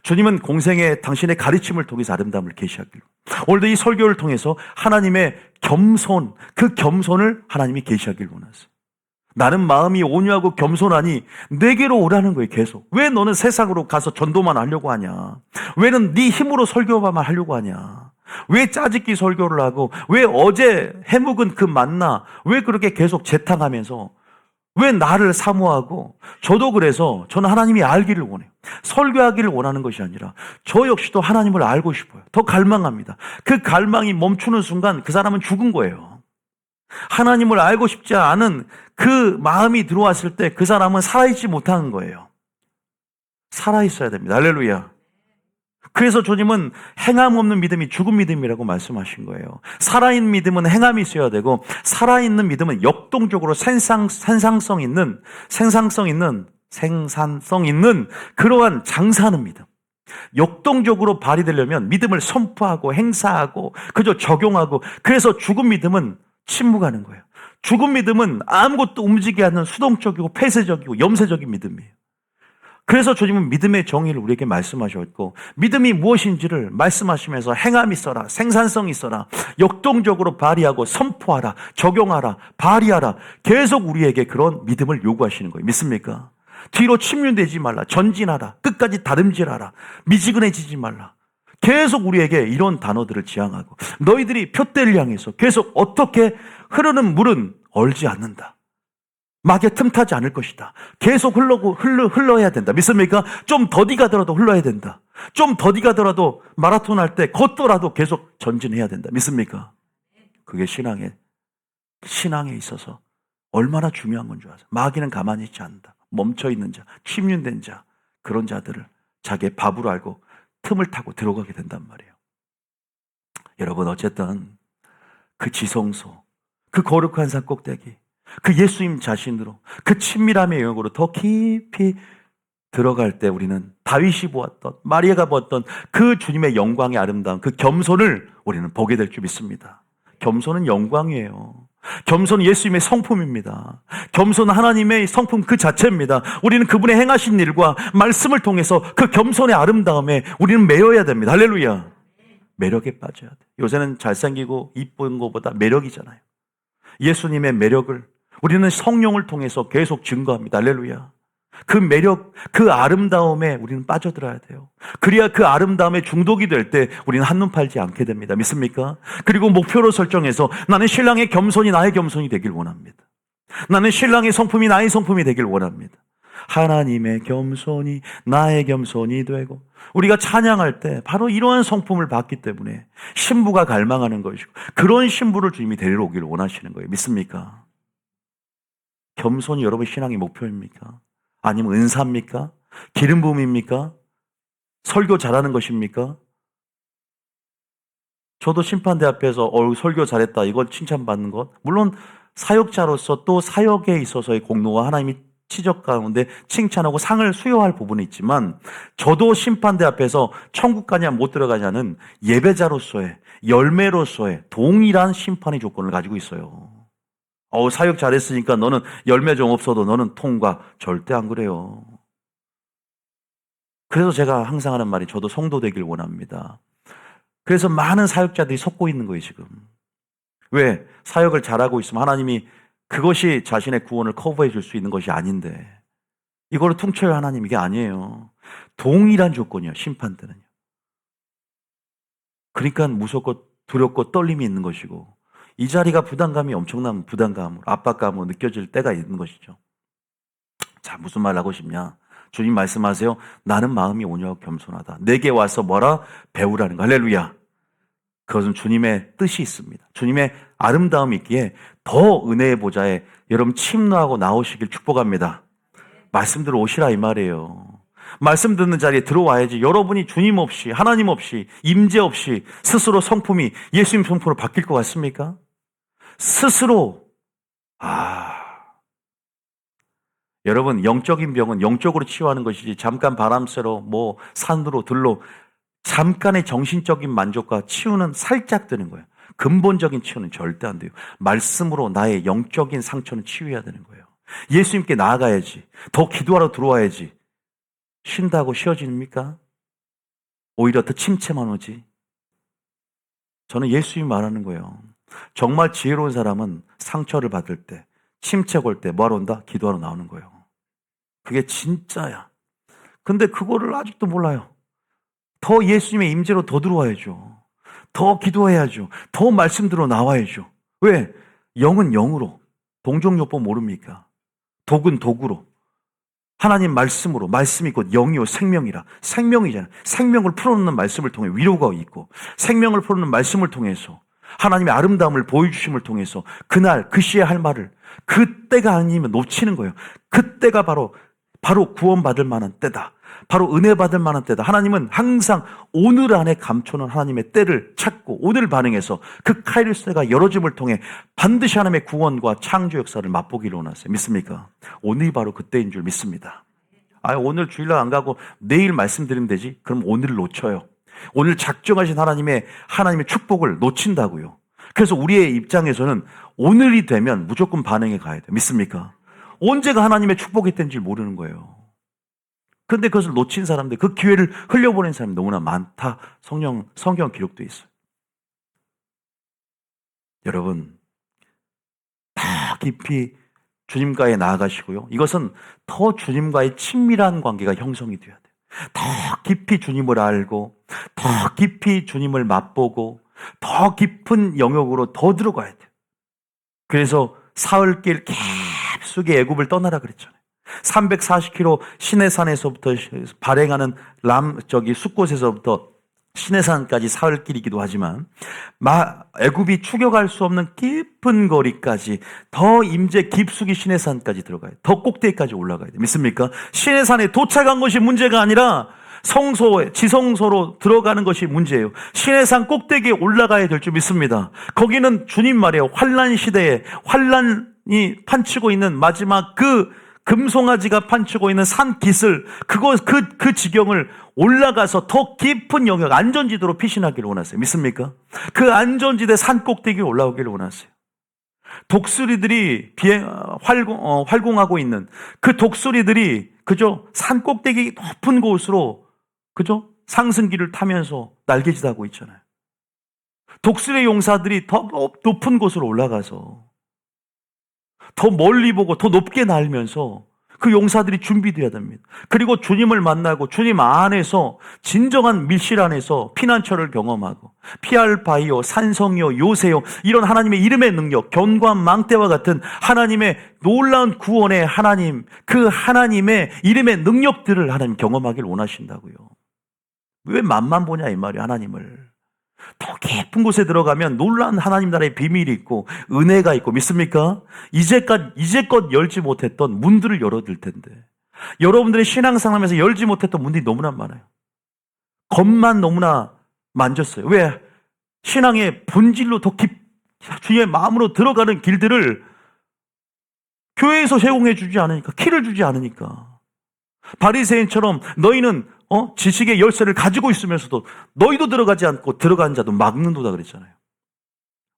주님은 공생에 당신의 가르침을 통해서 아름다움을 계시하기를. 오늘도 이 설교를 통해서 하나님의 겸손, 그 겸손을 하나님이 계시하기를 원하세요. 나는 마음이 온유하고 겸손하니 내게로 오라는 거예요. 계속. 왜 너는 세상으로 가서 전도만 하려고 하냐? 왜는 네 힘으로 설교만 하려고 하냐? 왜 짜집기 설교를 하고, 왜 어제 해묵은 그 만나 왜 그렇게 계속 재탕하면서 왜 나를 사모하고. 저도 그래서 저는 하나님이 알기를 원해요. 설교하기를 원하는 것이 아니라 저 역시도 하나님을 알고 싶어요. 더 갈망합니다. 그 갈망이 멈추는 순간 그 사람은 죽은 거예요. 하나님을 알고 싶지 않은 그 마음이 들어왔을 때 그 사람은 살아있지 못하는 거예요. 살아있어야 됩니다. 할렐루야. 그래서 주님은 행함 없는 믿음이 죽은 믿음이라고 말씀하신 거예요. 살아있는 믿음은 행함이 있어야 되고, 살아있는 믿음은 역동적으로 생산성 있는 그러한 장사하는 믿음. 역동적으로 발휘되려면 믿음을 선포하고 행사하고 적용하고, 그래서 죽은 믿음은 침묵하는 거예요. 죽은 믿음은 아무것도 움직이지 않는 수동적이고 폐쇄적이고 염세적인 믿음이에요. 그래서 주님은 믿음의 정의를 우리에게 말씀하셨고, 믿음이 무엇인지를 말씀하시면서 행함이 있어라, 생산성이 있어라, 역동적으로 발휘하고 선포하라, 적용하라, 발휘하라, 계속 우리에게 그런 믿음을 요구하시는 거예요. 믿습니까? 뒤로 침륜되지 말라, 전진하라, 끝까지 다름질하라, 미지근해지지 말라. 계속 우리에게 이런 단어들을 지향하고, 너희들이 표대를 향해서 계속 어떻게 흐르는 물은 얼지 않는다. 막에 틈타지 않을 것이다. 계속 흘러야 된다. 믿습니까? 좀 더디 가더라도 흘러야 된다. 좀 더디 가더라도 마라톤 할 때 걷더라도 계속 전진해야 된다. 믿습니까? 그게 신앙에 있어서 얼마나 중요한 건 줄 아세요? 마귀는 가만히 있지 않는다. 멈춰있는 자, 침륜된 자, 그런 자들을 자기의 밥으로 알고 틈을 타고 들어가게 된단 말이에요. 여러분, 어쨌든 그 지성소, 그 거룩한 산 꼭대기, 그 예수님 자신으로 그 친밀함의 영역으로 더 깊이 들어갈 때 우리는 다윗이 보았던, 마리아가 보았던 그 주님의 영광의 아름다움, 그 겸손을 우리는 보게 될 줄 믿습니다. 겸손은 영광이에요. 겸손은 예수님의 성품입니다. 겸손은 하나님의 성품 그 자체입니다. 우리는 그분의 행하신 일과 말씀을 통해서 그 겸손의 아름다움에 우리는 매여야 됩니다. 할렐루야. 매력에 빠져야 돼. 요새는 잘생기고 이쁜 것보다 매력이잖아요. 예수님의 매력을 우리는 성령을 통해서 계속 증거합니다. 할렐루야. 그 매력, 그 아름다움에 우리는 빠져들어야 돼요. 그래야 그 아름다움에 중독이 될 때 우리는 한눈 팔지 않게 됩니다. 믿습니까? 그리고 목표로 설정해서 나는 신랑의 겸손이 나의 겸손이 되길 원합니다. 나는 신랑의 성품이 나의 성품이 되길 원합니다. 하나님의 겸손이 나의 겸손이 되고, 우리가 찬양할 때 바로 이러한 성품을 받기 때문에 신부가 갈망하는 것이고, 그런 신부를 주님이 데리러 오기를 원하시는 거예요. 믿습니까? 겸손이 여러분 신앙의 목표입니까? 아니면 은사입니까? 기름 부음입니까? 설교 잘하는 것입니까? 저도 심판대 앞에서 설교 잘했다 이걸 칭찬받는 것, 물론 사역자로서 또 사역에 있어서의 공로와 하나님이 치적 가운데 칭찬하고 상을 수여할 부분이 있지만, 저도 심판대 앞에서 천국 가냐 못 들어가냐는 예배자로서의, 열매로서의 동일한 심판의 조건을 가지고 있어요. 사역 잘했으니까 너는 열매 좀 없어도 너는 통과. 절대 안 그래요. 그래서 제가 항상 하는 말이, 저도 성도 되길 원합니다. 그래서 많은 사역자들이 속고 있는 거예요, 지금. 왜? 사역을 잘하고 있으면 하나님이 그것이 자신의 구원을 커버해 줄 수 있는 것이 아닌데, 이거를 퉁쳐야 하나님, 이게 아니에요. 동일한 조건이에요, 심판 때는요. 그러니까 무섭고 두렵고 떨림이 있는 것이고, 이 자리가 부담감이 엄청난 부담감으로, 압박감으로 느껴질 때가 있는 것이죠. 자, 무슨 말 하고 싶냐? 주님 말씀하세요. 나는 마음이 온유하고 겸손하다. 내게 와서 뭐라? 배우라는 거. 할렐루야. 그것은 주님의 뜻이 있습니다. 주님의 아름다움이 있기에 더 은혜의 보좌에 여러분 침노하고 나오시길 축복합니다. 말씀 들어 오시라 이 말이에요. 말씀 듣는 자리에 들어와야지. 여러분이 주님 없이, 하나님 없이, 임재 없이 스스로 성품이 예수님 성품으로 바뀔 것 같습니까? 스스로. 여러분, 영적인 병은 영적으로 치유하는 것이지, 잠깐 바람 쐬러 산으로 들러 잠깐의 정신적인 만족과 치유는 살짝 드는 거예요. 근본적인 치유는 절대 안 돼요. 말씀으로 나의 영적인 상처는 치유해야 되는 거예요. 예수님께 나아가야지. 더 기도하러 들어와야지. 쉰다고 쉬어집니까? 오히려 더 침체만 오지. 저는 예수님이 말하는 거예요. 정말 지혜로운 사람은 상처를 받을 때, 침체 올 때 뭐하러 온다? 기도하러 나오는 거예요. 그게 진짜야. 근데 그거를 아직도 몰라요. 더 예수님의 임재로 더 들어와야죠. 더 기도해야죠. 더 말씀 들어 나와야죠. 왜? 영은 영으로, 동종요법 모릅니까? 독은 독으로, 하나님 말씀으로, 말씀이 곧 영이요 생명이라. 생명이잖아요. 생명을 풀어놓는 말씀을 통해 위로가 있고, 생명을 풀어놓는 말씀을 통해서 하나님의 아름다움을 보여주심을 통해서 그날 그 시에 할 말을, 그때가 아니면 놓치는 거예요. 그때가 바로 구원받을 만한 때다. 바로 은혜 받을 만한 때다. 하나님은 항상 오늘 안에 감추는 하나님의 때를 찾고 오늘 반응해서 그 카이로스가 열어짐을 통해 반드시 하나님의 구원과 창조 역사를 맛보기를 원하세요. 믿습니까? 오늘이 바로 그때인 줄 믿습니다. 오늘 주일날 안 가고 내일 말씀드리면 되지? 그럼 오늘을 놓쳐요. 오늘 작정하신 하나님의 축복을 놓친다고요. 그래서 우리의 입장에서는 오늘이 되면 무조건 반응해 가야 돼요. 믿습니까? 언제가 하나님의 축복이 된지 모르는 거예요. 그런데 그것을 놓친 사람들, 그 기회를 흘려보낸 사람이 너무나 많다. 성경 기록도 있어요. 여러분, 더 깊이 주님과의 나아가시고요. 이것은 더 주님과의 친밀한 관계가 형성이 되어야 돼요. 더 깊이 주님을 알고, 더 깊이 주님을 맛보고, 더 깊은 영역으로 더 들어가야 돼요. 그래서 사흘길 깊숙이 애굽을 떠나라 그랬잖아요. 340km 시내산에서부터 발행하는 숫곳에서부터 시내산까지 사흘길이기도 하지만, 애굽이 추격할 수 없는 깊은 거리까지, 더 임재 깊숙이 시내산까지 들어가야 돼. 더 꼭대기까지 올라가야 돼. 믿습니까? 시내산에 도착한 것이 문제가 아니라 지성소로 들어가는 것이 문제예요. 시내산 꼭대기에 올라가야 될 줄 믿습니다. 거기는 주님 말이에요. 환난 시대에 환난이 판치고 있는 마지막 그 금송아지가 판치고 있는 산 깃을, 그 지경을 올라가서 더 깊은 영역, 안전지대로 피신하기를 원하세요. 믿습니까? 그 안전지대 산 꼭대기에 올라오기를 원하세요. 독수리들이 활공하고 있는 그 독수리들이, 산 꼭대기 높은 곳으로, 상승기를 타면서 날개짓하고 있잖아요. 독수리 용사들이 더 높은 곳으로 올라가서 더 멀리 보고 더 높게 날면서 그 용사들이 준비되어야 됩니다. 그리고 주님을 만나고 주님 안에서 진정한 밀실 안에서 피난처를 경험하고 피알바이오, 산성이요, 요새요, 이런 하나님의 이름의 능력, 견고한 망대와 같은 하나님의 놀라운 구원의 하나님, 그 하나님의 이름의 능력들을 하나님 경험하길 원하신다고요. 왜 맛만 보냐 이 말이에요. 하나님을 더 깊은 곳에 들어가면 놀라운 하나님 나라의 비밀이 있고 은혜가 있고, 믿습니까? 이제껏 열지 못했던 문들을 열어둘 텐데, 여러분들의 신앙생활에서 열지 못했던 문들이 너무나 많아요. 겉만 너무나 만졌어요. 왜? 신앙의 본질로 더 주님의 마음으로 들어가는 길들을 교회에서 제공해 주지 않으니까, 키를 주지 않으니까. 바리새인처럼 너희는 지식의 열쇠를 가지고 있으면서도 너희도 들어가지 않고 들어간 자도 막는도다 그랬잖아요.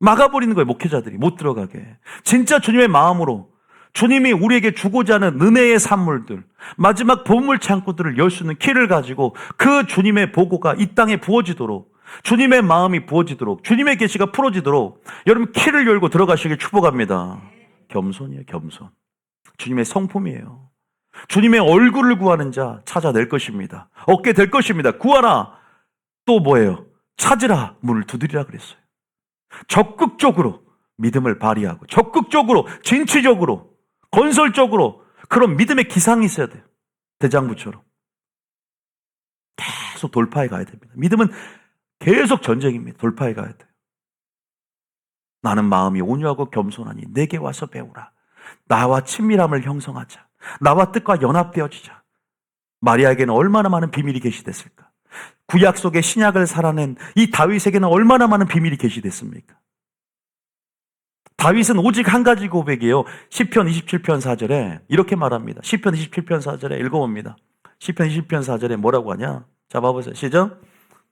막아버리는 거예요, 목회자들이 못 들어가게. 진짜 주님의 마음으로 주님이 우리에게 주고자 하는 은혜의 산물들, 마지막 보물 창고들을 열 수 있는 키를 가지고 그 주님의 보고가 이 땅에 부어지도록, 주님의 마음이 부어지도록, 주님의 계시가 풀어지도록 여러분 키를 열고 들어가시길 축복합니다. 겸손이에요, 겸손. 주님의 성품이에요. 주님의 얼굴을 구하는 자 찾아낼 것입니다. 얻게 될 것입니다. 구하라. 또 뭐예요? 찾으라. 문을 두드리라 그랬어요. 적극적으로 믿음을 발휘하고, 적극적으로, 진취적으로, 건설적으로 그런 믿음의 기상이 있어야 돼요. 대장부처럼. 계속 돌파해 가야 됩니다. 믿음은 계속 전쟁입니다. 돌파해 가야 돼요. 나는 마음이 온유하고 겸손하니 내게 와서 배우라. 나와 친밀함을 형성하자. 나와 뜻과 연합되어지자. 마리아에게는 얼마나 많은 비밀이 계시됐을까? 구약 속에 신약을 살아낸 이 다윗에게는 얼마나 많은 비밀이 계시됐습니까? 다윗은 오직 한 가지 고백이에요. 시편 27편 4절에 이렇게 말합니다. 시편 27편 4절에 읽어봅니다. 시편 27편 4절에 뭐라고 하냐? 잡아보세요. 시작.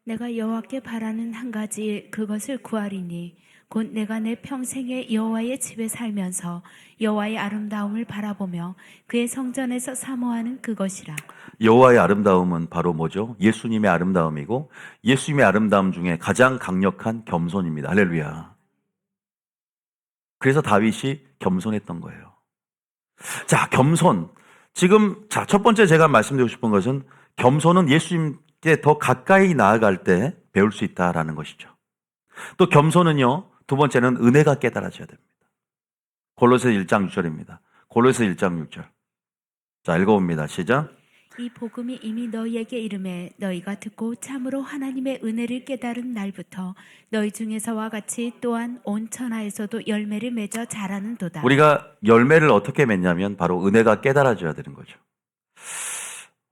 내가 여호와께 바라는 한 가지 그것을 구하리니 곧 내가 내 평생에 여호와의 집에 살면서 여호와의 아름다움을 바라보며 그의 성전에서 사모하는 그것이라. 여호와의 아름다움은 바로 뭐죠? 예수님의 아름다움이고, 예수님의 아름다움 중에 가장 강력한 겸손입니다. 할렐루야. 그래서 다윗이 겸손했던 거예요. 자, 겸손. 지금 첫 번째 제가 말씀드리고 싶은 것은 겸손은 예수님께 더 가까이 나아갈 때 배울 수 있다라는 것이죠. 또 겸손은요, 두 번째는 은혜가 깨달아져야 됩니다. 골로새 1장 6절입니다. 골로새 1장 6절. 자, 읽어봅니다. 시작. 이 복음이 이미 너희에게 이름에 너희가 듣고 참으로 하나님의 은혜를 깨달은 날부터 너희 중에서와 같이 또한 온 천하에서도 열매를 맺어 자라는도다. 우리가 열매를 어떻게 맺냐면 바로 은혜가 깨달아져야 되는 거죠.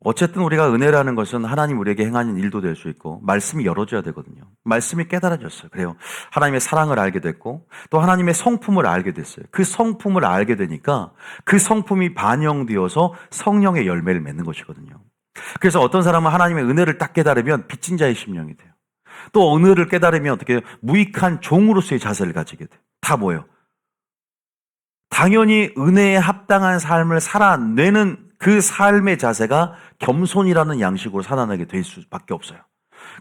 어쨌든 우리가 은혜라는 것은 하나님 우리에게 행하는 일도 될 수 있고, 말씀이 열어져야 되거든요. 말씀이 깨달아졌어요. 그래요. 하나님의 사랑을 알게 됐고, 또 하나님의 성품을 알게 됐어요. 그 성품을 알게 되니까 그 성품이 반영되어서 성령의 열매를 맺는 것이거든요. 그래서 어떤 사람은 하나님의 은혜를 딱 깨달으면 빚진 자의 심령이 돼요. 또 은혜를 깨달으면 어떻게 해요? 무익한 종으로서의 자세를 가지게 돼요. 다 뭐예요? 당연히 은혜에 합당한 삶을 살아내는 그 삶의 자세가 겸손이라는 양식으로 살아나게 될 수밖에 없어요.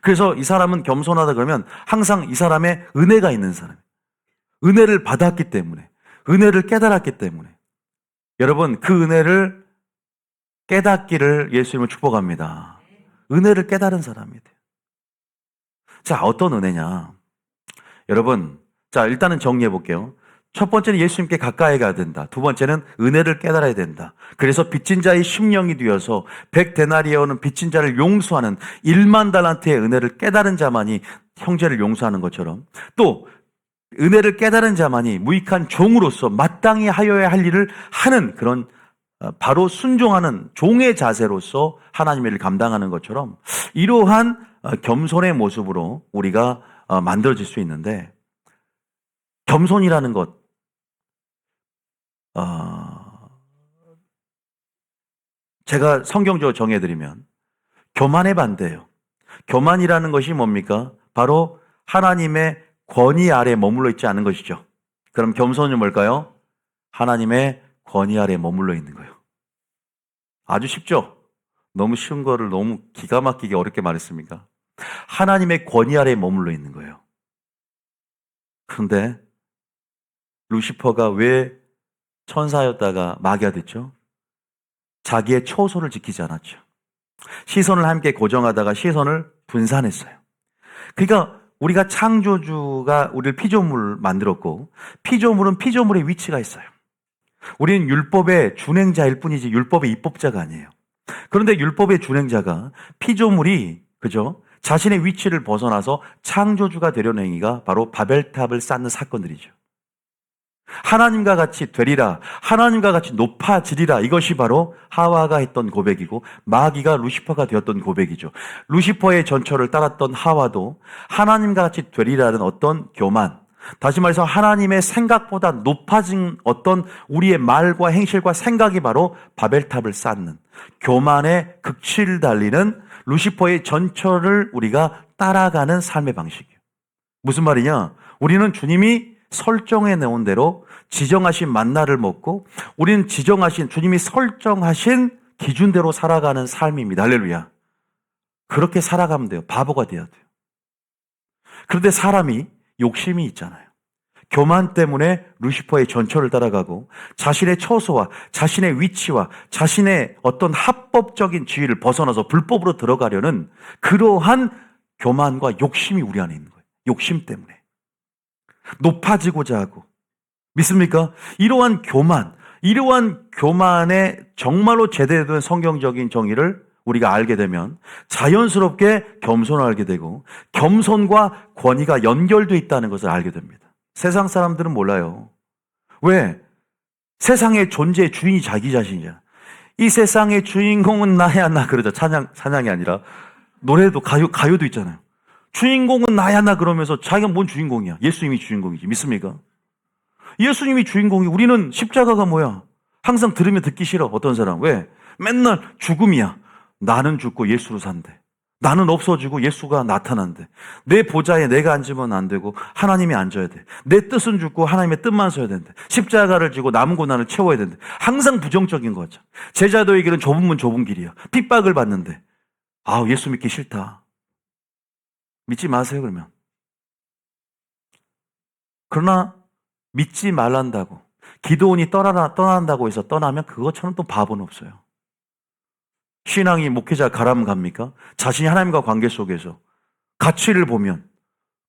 그래서 이 사람은 겸손하다 그러면 항상 이 사람의 은혜가 있는 사람, 은혜를 받았기 때문에, 은혜를 깨달았기 때문에, 여러분 그 은혜를 깨닫기를 예수님을 축복합니다. 은혜를 깨달은 사람이 돼요. 자, 어떤 은혜냐? 여러분, 자, 일단은 정리해 볼게요. 첫 번째는 예수님께 가까이 가야 된다. 두 번째는 은혜를 깨달아야 된다. 그래서 빚진 자의 심령이 되어서 100데나리온은 빚진 자를 용서하는 1만 달란트의 은혜를 깨달은 자만이 형제를 용서하는 것처럼, 또 은혜를 깨달은 자만이 무익한 종으로서 마땅히 하여야 할 일을 하는 그런 바로 순종하는 종의 자세로서 하나님의 일을 감당하는 것처럼, 이러한 겸손의 모습으로 우리가 만들어질 수 있는데, 겸손이라는 것, 제가 성경적으로 정해드리면 교만의 반대예요. 교만이라는 것이 뭡니까? 바로 하나님의 권위 아래 머물러 있지 않은 것이죠. 그럼 겸손이 뭘까요? 하나님의 권위 아래 머물러 있는 거예요. 아주 쉽죠? 너무 쉬운 거를 너무 기가 막히게 어렵게 말했습니까? 하나님의 권위 아래 머물러 있는 거예요. 그런데 루시퍼가 왜 천사였다가 마귀가 됐죠? 자기의 초소를 지키지 않았죠. 시선을 함께 고정하다가 시선을 분산했어요. 그러니까 우리가 창조주가 우리를 피조물을 만들었고, 피조물은 피조물의 위치가 있어요. 우리는 율법의 준행자일 뿐이지 율법의 입법자가 아니에요. 그런데 율법의 준행자가 피조물이, 그죠? 자신의 위치를 벗어나서 창조주가 되려는 행위가 바로 바벨탑을 쌓는 사건들이죠. 하나님과 같이 되리라, 하나님과 같이 높아지리라. 이것이 바로 하와가 했던 고백이고 마귀가 루시퍼가 되었던 고백이죠. 루시퍼의 전철을 따랐던 하와도 하나님과 같이 되리라는 어떤 교만, 다시 말해서 하나님의 생각보다 높아진 어떤 우리의 말과 행실과 생각이 바로 바벨탑을 쌓는 교만의 극치를 달리는 루시퍼의 전철을 우리가 따라가는 삶의 방식이에요. 무슨 말이냐? 우리는 주님이 설정해 놓은 대로 지정하신 만나를 먹고 우리는 주님이 설정하신 기준대로 살아가는 삶입니다. 할렐루야. 그렇게 살아가면 돼요. 바보가 돼야 돼요. 그런데 사람이 욕심이 있잖아요. 교만 때문에 루시퍼의 전철을 따라가고 자신의 처소와 자신의 위치와 자신의 어떤 합법적인 지위를 벗어나서 불법으로 들어가려는 그러한 교만과 욕심이 우리 안에 있는 거예요. 욕심 때문에. 높아지고자 하고. 믿습니까? 이러한 교만의 정말로 제대로 된 성경적인 정의를 우리가 알게 되면 자연스럽게 겸손을 알게 되고 겸손과 권위가 연결되어 있다는 것을 알게 됩니다. 세상 사람들은 몰라요. 왜? 세상의 존재의 주인이 자기 자신이야. 이 세상의 주인공은 나야 나 그러죠. 찬양이 아니라 노래도 가요도 있잖아요. 주인공은 나야 나 그러면서 자기가 뭔 주인공이야? 예수님이 주인공이지. 믿습니까? 예수님이 주인공이 우리는 십자가가 뭐야? 항상 들으면 듣기 싫어. 어떤 사람. 왜? 맨날 죽음이야. 나는 죽고 예수로 산대. 나는 없어지고 예수가 나타난대. 내 보좌에 내가 앉으면 안 되고 하나님이 앉아야 돼. 내 뜻은 죽고 하나님의 뜻만 서야 된대. 십자가를 지고 남은 고난을 채워야 된대. 항상 부정적인 거죠. 제자도에게는 좁은 문 좁은 길이야. 핍박을 받는데 예수 믿기 싫다. 믿지 마세요 그러면. 그러나 믿지 말란다고 기도원이 떠난다고 해서 떠나면 그것처럼 또 바보는 없어요. 신앙이 목회자 가라면 갑니까? 자신이 하나님과 관계 속에서 가치를 보면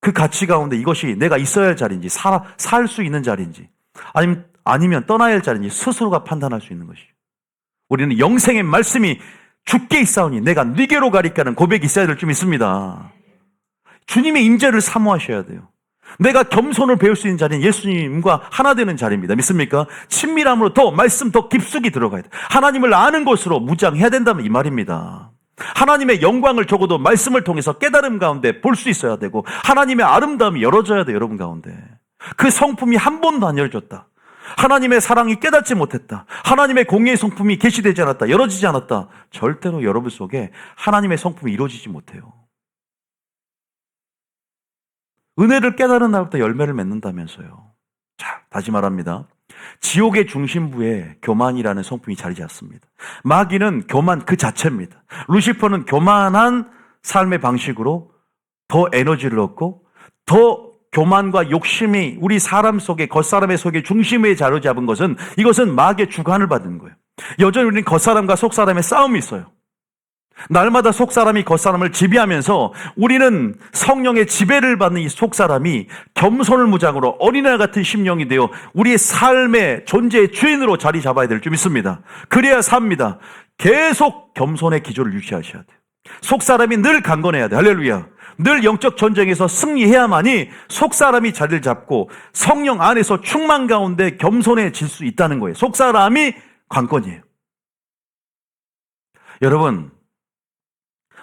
그 가치 가운데 이것이 내가 있어야 할 자리인지 살 수 있는 자리인지 아니면 떠나야 할 자리인지 스스로가 판단할 수 있는 것이죠. 우리는 영생의 말씀이 죽게 있사오니 내가 네게로 가리까는 고백이 있어야 될 줄 믿습니다. 주님의 임재를 사모하셔야 돼요. 내가 겸손을 배울 수 있는 자리는 예수님과 하나 되는 자리입니다. 믿습니까? 친밀함으로 말씀 더 깊숙이 들어가야 돼. 하나님을 아는 것으로 무장해야 된다면 이 말입니다. 하나님의 영광을 적어도 말씀을 통해서 깨달음 가운데 볼 수 있어야 되고 하나님의 아름다움이 열어져야 돼. 여러분 가운데 그 성품이 한 번도 안 열어졌다. 하나님의 사랑이 깨닫지 못했다. 하나님의 공의의 성품이 계시되지 않았다. 열어지지 않았다. 절대로 여러분 속에 하나님의 성품이 이루어지지 못해요. 은혜를 깨달은 날부터 열매를 맺는다면서요. 자, 다시 말합니다. 지옥의 중심부에 교만이라는 성품이 자리 잡습니다. 마귀는 교만 그 자체입니다. 루시퍼는 교만한 삶의 방식으로 더 에너지를 얻고 더 교만과 욕심이 우리 사람 속에 겉사람의 속에 중심에 자리 잡은 것은 이것은 마귀의 주관을 받는 거예요. 여전히 우리는 겉사람과 속사람의 싸움이 있어요. 날마다 속사람이 겉사람을 지배하면서 우리는 성령의 지배를 받는 이 속사람이 겸손을 무장으로 어린아이 같은 심령이 되어 우리의 삶의 존재의 주인으로 자리 잡아야 될 줄 믿습니다. 그래야 삽니다. 계속 겸손의 기조를 유지하셔야 돼요. 속사람이 늘 강건해야 돼요. 할렐루야. 늘 영적 전쟁에서 승리해야만이 속사람이 자리를 잡고 성령 안에서 충만 가운데 겸손해질 수 있다는 거예요. 속사람이 관건이에요. 여러분,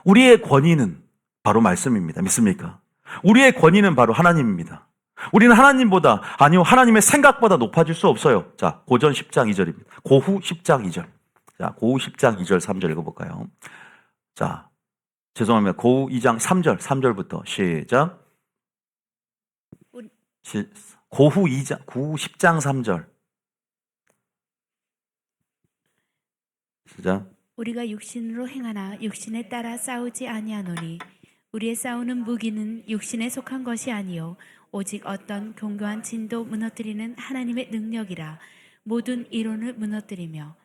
우리의 권위는 바로 말씀입니다. 믿습니까? 우리의 권위는 바로 하나님입니다. 우리는 하나님보다 하나님의 생각보다 높아질 수 없어요. 자, 고전 10장 2절입니다. 고후 10장 2절. 자, 고후 10장 2절 3절 읽어볼까요? 자, 죄송합니다. 고후 2장 3절부터 시작. 고후 10장 3절. 시작. 우리가 육신으로 행하나 육신에 따라 싸우지 아니하노니 우리의 싸우는 무기는 육신에 속한 것이 아니요 오직 어떤 견고한 진도 무너뜨리는 하나님의 능력이라. 모든 이론을 무너뜨리며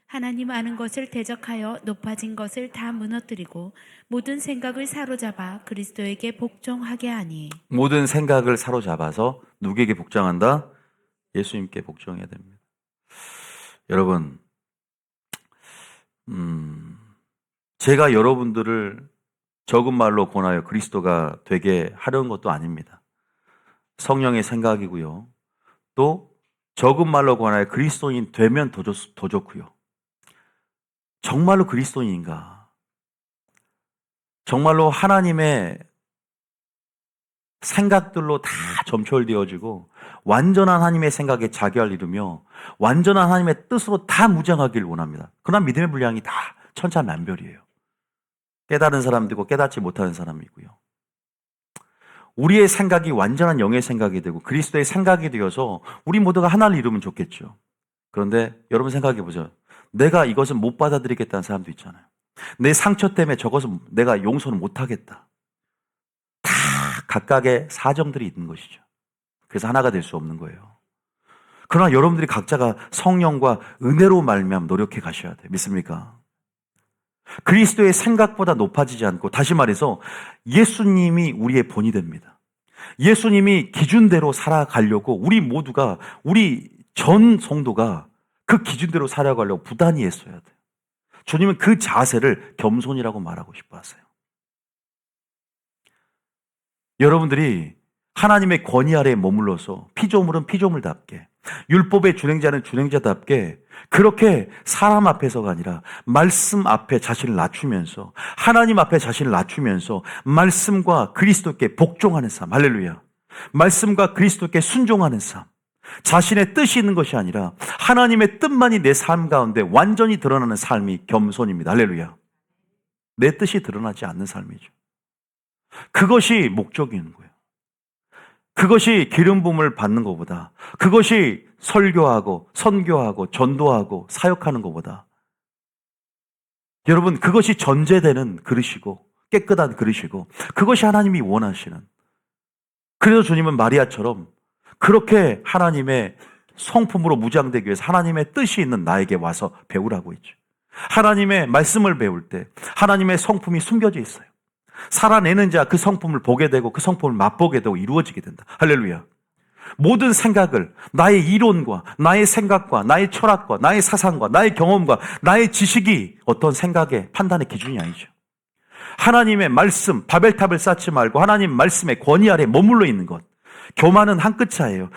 하나님 아는 것을 대적하여 높아진 것을 다 무너뜨리고 모든 생각을 사로잡아 그리스도에게 복종하게 하니. 모든 생각을 사로잡아서 누구에게 복종한다? 예수님께 복종해야 됩니다. 여러분, 제가 여러분들을 적은 말로 권하여 그리스도가 되게 하려는 것도 아닙니다. 성령의 생각이고요. 또 적은 말로 권하여 그리스도인 되면 더 좋고요. 정말로 그리스도인인가? 정말로 하나님의 생각들로 다 점철되어지고 완전한 하나님의 생각에 자기를 이루며 완전한 하나님의 뜻으로 다 무장하기를 원합니다. 그러나 믿음의 분량이 다 천차만별이에요. 깨달은 사람도 있고 깨닫지 못하는 사람이 있고요. 우리의 생각이 완전한 영의 생각이 되고 그리스도의 생각이 되어서 우리 모두가 하나를 이루면 좋겠죠. 그런데 여러분 생각해 보세요. 내가 이것을 못 받아들이겠다는 사람도 있잖아요. 내 상처 때문에 저것을 내가 용서를 못하겠다. 다 각각의 사정들이 있는 것이죠. 그래서 하나가 될 수 없는 거예요. 그러나 여러분들이 각자가 성령과 은혜로 말미암아 노력해 가셔야 돼요. 믿습니까? 그리스도의 생각보다 높아지지 않고, 다시 말해서 예수님이 우리의 본이 됩니다. 예수님이 기준대로 살아가려고 우리 모두가, 우리 전 성도가 그 기준대로 살아가려고 부단히 애써야 돼요. 주님은 그 자세를 겸손이라고 말하고 싶어 하세요. 여러분들이 하나님의 권위 아래에 머물러서 피조물은 피조물답게, 율법의 준행자는 준행자답게 그렇게 사람 앞에서가 아니라 말씀 앞에 자신을 낮추면서, 하나님 앞에 자신을 낮추면서 말씀과 그리스도께 복종하는 삶, 할렐루야. 말씀과 그리스도께 순종하는 삶, 자신의 뜻이 있는 것이 아니라 하나님의 뜻만이 내 삶 가운데 완전히 드러나는 삶이 겸손입니다. 할렐루야. 내 뜻이 드러나지 않는 삶이죠. 그것이 목적이 있는 거예요. 그것이 기름 부음을 받는 것보다, 그것이 설교하고 선교하고 전도하고 사역하는 것보다, 여러분, 그것이 전제되는 그릇이고 깨끗한 그릇이고 그것이 하나님이 원하시는, 그래서 주님은 마리아처럼 그렇게 하나님의 성품으로 무장되기 위해서 하나님의 뜻이 있는 나에게 와서 배우라고 했죠. 하나님의 말씀을 배울 때 하나님의 성품이 숨겨져 있어요. 살아내는 자 그 성품을 보게 되고 그 성품을 맛보게 되고 이루어지게 된다. 할렐루야. 모든 생각을, 나의 이론과 나의 생각과 나의 철학과 나의 사상과 나의 경험과 나의 지식이 어떤 생각의 판단의 기준이 아니죠. 하나님의 말씀, 바벨탑을 쌓지 말고 하나님 말씀의 권위 아래 머물러 있는 것. 교만은 한 끗 차이예요.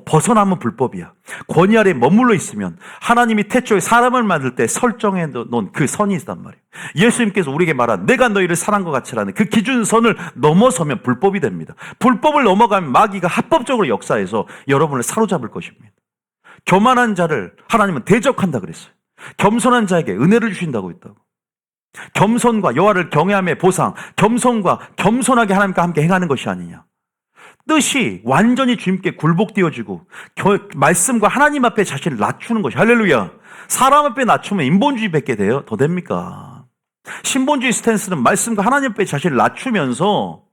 벗어나면 불법이야. 권위 아래 머물러 있으면 하나님이 태초에 사람을 만들 때 설정해 놓은 그 선이 있단 말이에요. 예수님께서 우리에게 말한 내가 너희를 사랑한 것 같이라는 그 기준선을 넘어서면 불법이 됩니다. 불법을 넘어가면 마귀가 합법적으로 역사해서 여러분을 사로잡을 것입니다. 교만한 자를 하나님은 대적한다 그랬어요. 겸손한 자에게 은혜를 주신다고 했다고. 겸손과 여호와를 경외함의 보상, 겸손과 겸손하게 하나님과 함께 행하는 것이 아니냐. 뜻이 완전히 주님께 굴복되어지고 말씀과 하나님 앞에 자신을 낮추는 것이, 할렐루야. 사람 앞에 낮추면 인본주의 뱉게 돼요? 더 됩니까? 신본주의 스탠스는 말씀과 하나님 앞에 자신을 낮추면서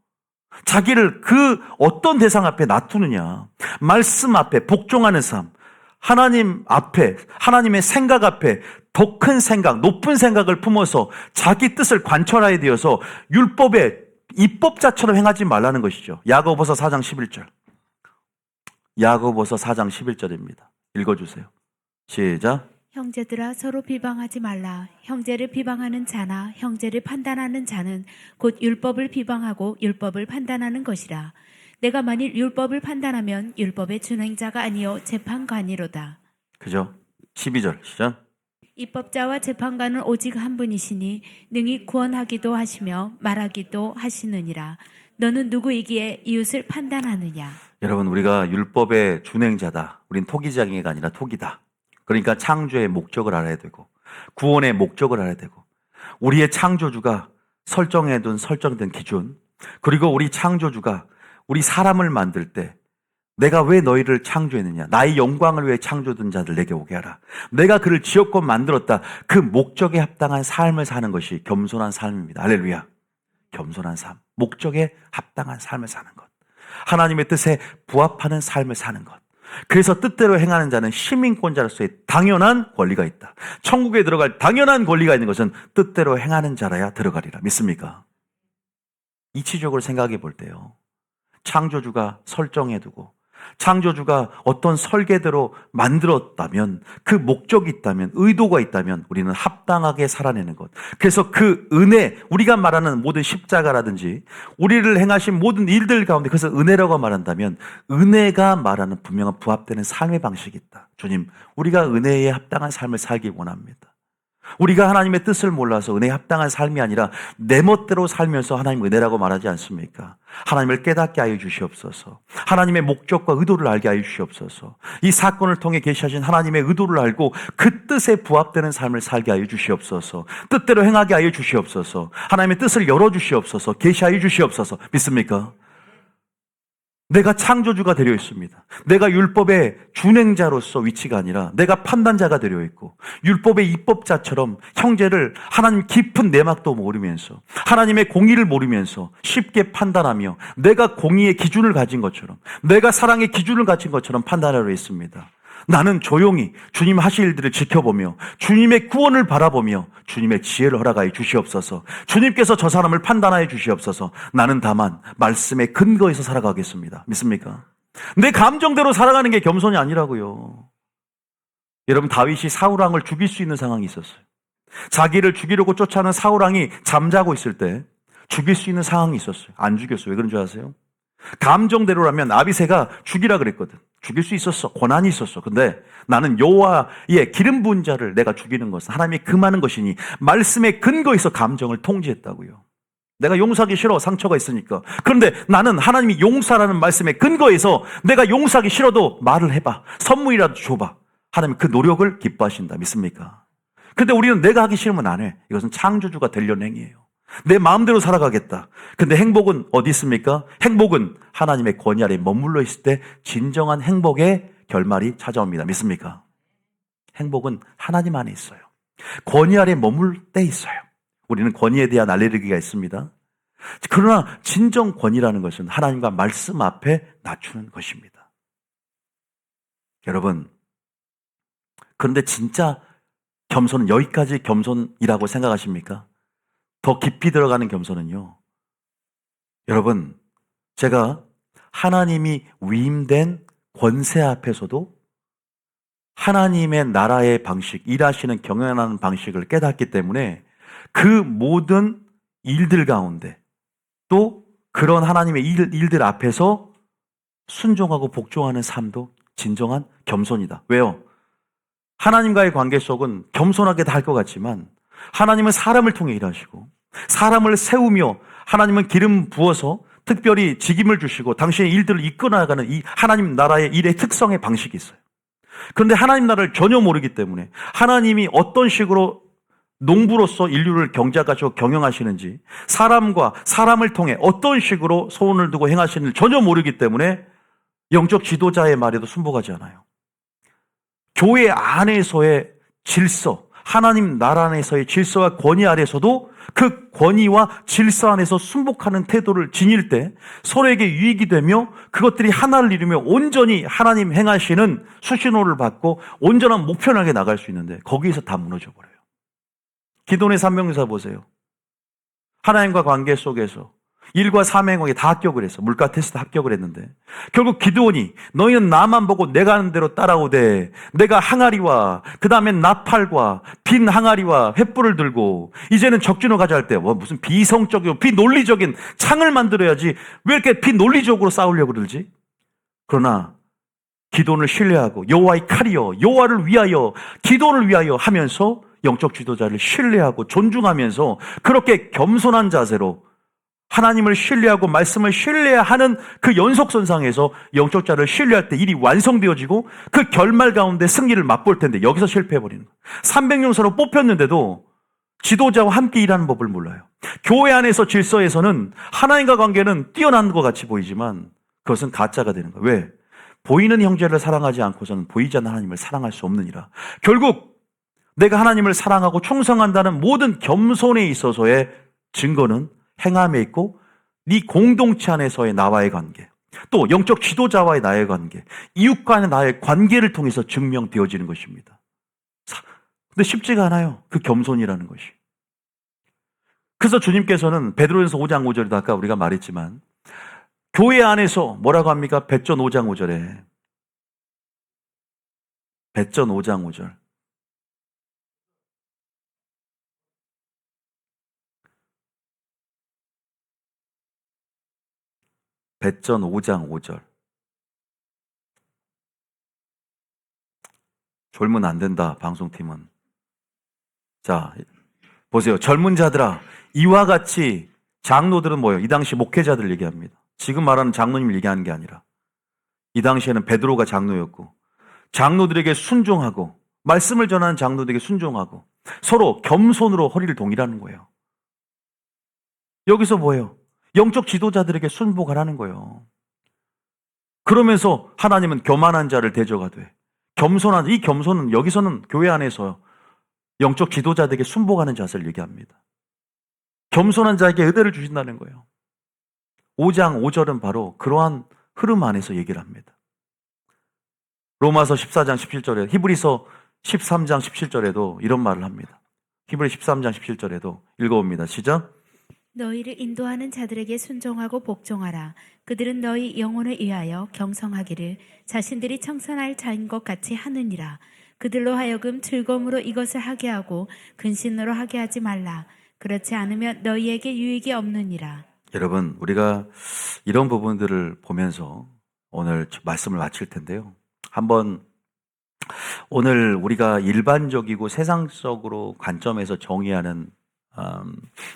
자기를 그 어떤 대상 앞에 놔두느냐, 말씀 앞에 복종하는 삶, 하나님 앞에, 하나님의 생각 앞에 더 큰 생각, 높은 생각을 품어서 자기 뜻을 관철하게 되어서 율법의 입법자처럼 행하지 말라는 것이죠. 야고보서 4장 11절. 야고보서 4장 11절입니다. 읽어주세요. 시작. 형제들아 서로 비방하지 말라. 형제를 비방하는 자나 형제를 판단하는 자는 곧 율법을 비방하고 율법을 판단하는 것이라. 내가 만일 율법을 판단하면 율법의 준행자가 아니요 재판관이로다. 그죠? 12절 시작. 입법자와 재판관은 오직 한 분이시니 능히 구원하기도 하시며 말하기도 하시느니라. 너는 누구이기에 이웃을 판단하느냐? 여러분, 우리가 율법의 준행자다. 우린 토기장애가 아니라 토기다. 그러니까 창조의 목적을 알아야 되고 구원의 목적을 알아야 되고 우리의 창조주가 설정된 기준, 그리고 우리 창조주가 우리 사람을 만들 때 내가 왜 너희를 창조했느냐, 나의 영광을 위해 창조된 자들 내게 오게 하라. 내가 그를 지었고 만들었다. 그 목적에 합당한 삶을 사는 것이 겸손한 삶입니다. 할렐루야. 겸손한 삶, 목적에 합당한 삶을 사는 것, 하나님의 뜻에 부합하는 삶을 사는 것. 그래서 뜻대로 행하는 자는 시민권자로서의 당연한 권리가 있다. 천국에 들어갈 당연한 권리가 있는 것은 뜻대로 행하는 자라야 들어가리라. 믿습니까? 이치적으로 생각해 볼 때요, 창조주가 설정해두고 창조주가 어떤 설계대로 만들었다면, 그 목적이 있다면, 의도가 있다면 우리는 합당하게 살아내는 것. 그래서 그 은혜, 우리가 말하는 모든 십자가라든지 우리를 행하신 모든 일들 가운데, 그래서 은혜라고 말한다면 은혜가 말하는 분명한 부합되는 삶의 방식이 있다. 주님, 우리가 은혜에 합당한 삶을 살기 원합니다. 우리가 하나님의 뜻을 몰라서 은혜에 합당한 삶이 아니라 내 멋대로 살면서 하나님 은혜라고 말하지 않습니까? 하나님을 깨닫게 하여 주시옵소서. 하나님의 목적과 의도를 알게 하여 주시옵소서. 이 사건을 통해 계시하신 하나님의 의도를 알고 그 뜻에 부합되는 삶을 살게 하여 주시옵소서. 뜻대로 행하게 하여 주시옵소서. 하나님의 뜻을 열어주시옵소서. 계시하여 주시옵소서. 믿습니까? 내가 창조주가 되려 있습니다. 내가 율법의 준행자로서 위치가 아니라 내가 판단자가 되려 있고, 율법의 입법자처럼 형제를 하나님 깊은 내막도 모르면서 하나님의 공의를 모르면서 쉽게 판단하며 내가 공의의 기준을 가진 것처럼, 내가 사랑의 기준을 가진 것처럼 판단하려 했습니다. 나는 조용히 주님 하실 일들을 지켜보며 주님의 구원을 바라보며 주님의 지혜를 허락하여 주시옵소서. 주님께서 저 사람을 판단하여 주시옵소서. 나는 다만 말씀의 근거에서 살아가겠습니다. 믿습니까? 내 감정대로 살아가는 게 겸손이 아니라고요. 여러분, 다윗이 사울왕을 죽일 수 있는 상황이 있었어요. 자기를 죽이려고 쫓아오는 사울왕이 잠자고 있을 때 죽일 수 있는 상황이 있었어요. 안 죽였어요. 왜 그런 줄 아세요? 감정대로라면 아비새가 죽이라 그랬거든. 죽일 수 있었어. 권한이 있었어. 근데 나는 여호와의 기름 부은 자를 내가 죽이는 것은 하나님이 금하는 것이니 말씀의 근거에서 감정을 통제했다고요. 내가 용서하기 싫어. 상처가 있으니까. 그런데 나는 하나님이 용서라는 말씀의 근거에서 내가 용서하기 싫어도 말을 해봐. 선물이라도 줘봐. 하나님 그 노력을 기뻐하신다. 믿습니까? 근데 우리는 내가 하기 싫으면 안 해. 이것은 창조주가 되려는 행위예요. 내 마음대로 살아가겠다. 근데 행복은 어디 있습니까? 행복은 하나님의 권위 아래 머물러 있을 때 진정한 행복의 결말이 찾아옵니다. 믿습니까? 행복은 하나님 안에 있어요. 권위 아래 머물 때 있어요. 우리는 권위에 대한 알레르기가 있습니다. 그러나 진정 권위라는 것은 하나님과 말씀 앞에 낮추는 것입니다. 여러분, 그런데 진짜 겸손은 여기까지 겸손이라고 생각하십니까? 더 깊이 들어가는 겸손은요, 여러분, 제가 하나님이 위임된 권세 앞에서도 하나님의 나라의 방식, 일하시는 경영하는 방식을 깨닫기 때문에 그 모든 일들 가운데 또 그런 하나님의 일들 앞에서 순종하고 복종하는 삶도 진정한 겸손이다. 왜요? 하나님과의 관계 속은 겸손하게 다 할 것 같지만 하나님은 사람을 통해 일하시고 사람을 세우며 하나님은 기름 부어서 특별히 직임을 주시고 당신의 일들을 이끌어나가는 이 하나님 나라의 일의 특성의 방식이 있어요. 그런데 하나님 나라를 전혀 모르기 때문에 하나님이 어떤 식으로 농부로서 인류를 경작하시고 경영하시는지, 사람과 사람을 통해 어떤 식으로 소원을 두고 행하시는지 전혀 모르기 때문에 영적 지도자의 말에도 순복하지 않아요. 교회 안에서의 질서, 하나님 나라 안에서의 질서와 권위 아래서도 그 권위와 질서 안에서 순복하는 태도를 지닐 때 서로에게 유익이 되며 그것들이 하나를 이루며 온전히 하나님 행하시는 수신호를 받고 온전한 목표를 향해 나갈 수 있는데 거기에서 다 무너져 버려요. 기도원의 삼명사 보세요. 하나님과 관계 속에서 일과 사명에 다 합격을 했어. 물가 테스트 합격을 했는데 결국 기드온이 너희는 나만 보고 내가 하는 대로 따라오되 내가 항아리와 그 다음엔 나팔과 빈 항아리와 횃불을 들고 이제는 적진으로 가자 할 때 무슨 비성적이고 비논리적인 창을 만들어야지 왜 이렇게 비논리적으로 싸우려고 그러지? 그러나 기드온을 신뢰하고 여호와의 칼이여 여호와를 위하여 기드온을 위하여 하면서 영적 지도자를 신뢰하고 존중하면서 그렇게 겸손한 자세로 하나님을 신뢰하고 말씀을 신뢰하는 그 연속선상에서 영적자를 신뢰할 때 일이 완성되어지고 그 결말 가운데 승리를 맛볼 텐데 여기서 실패해버리는 거예요. 300용사로 뽑혔는데도 지도자와 함께 일하는 법을 몰라요. 교회 안에서 질서에서는 하나님과 관계는 뛰어난 것 같이 보이지만 그것은 가짜가 되는 거예요. 왜? 보이는 형제를 사랑하지 않고서는 보이지 않는 하나님을 사랑할 수 없느니라. 결국 내가 하나님을 사랑하고 충성한다는 모든 겸손에 있어서의 증거는 행함에 있고 네 공동체 안에서의 나와의 관계, 또 영적 지도자와의 나의 관계, 이웃과의 나의 관계를 통해서 증명되어지는 것입니다. 근데 쉽지가 않아요. 그 겸손이라는 것이. 그래서 주님께서는 베드로전서 5장 5절에도 아까 우리가 말했지만 교회 안에서 뭐라고 합니까? 베전 5장 5절에. 베전 5장 5절. 베전 5장 5절. 졸면 안 된다, 방송팀은. 자, 보세요. 젊은 자들아, 이와 같이 장로들은 뭐예요? 이 당시 목회자들 얘기합니다. 지금 말하는 장로님을 얘기하는 게 아니라 이 당시에는 베드로가 장로였고 장로들에게 순종하고 말씀을 전하는 장로들에게 순종하고 서로 겸손으로 허리를 동이라는 거예요. 여기서 뭐예요? 영적 지도자들에게 순복하라는 거예요. 그러면서 하나님은 교만한 자를 대적하되 겸손한, 이 겸손은 여기서는 교회 안에서 영적 지도자들에게 순복하는 자세를 얘기합니다. 겸손한 자에게 은혜를 주신다는 거예요. 5장 5절은 바로 그러한 흐름 안에서 얘기를 합니다. 로마서 14장 17절에, 히브리서 13장 17절에도 이런 말을 합니다. 히브리 13장 17절에도 읽어봅니다. 시작. 너희를 인도하는 자들에게 순종하고 복종하라. 그들은 너희 영혼을 위하여 경성하기를 자신들이 청산할 자인 것 같이 하느니라. 그들로 하여금 즐거움으로 이것을 하게 하고 근신으로 하게 하지 말라. 그렇지 않으면 너희에게 유익이 없느니라. 여러분, 우리가 이런 부분들을 보면서 오늘 말씀을 마칠 텐데요. 한번 오늘 우리가 일반적이고 세상적으로 관점에서 정의하는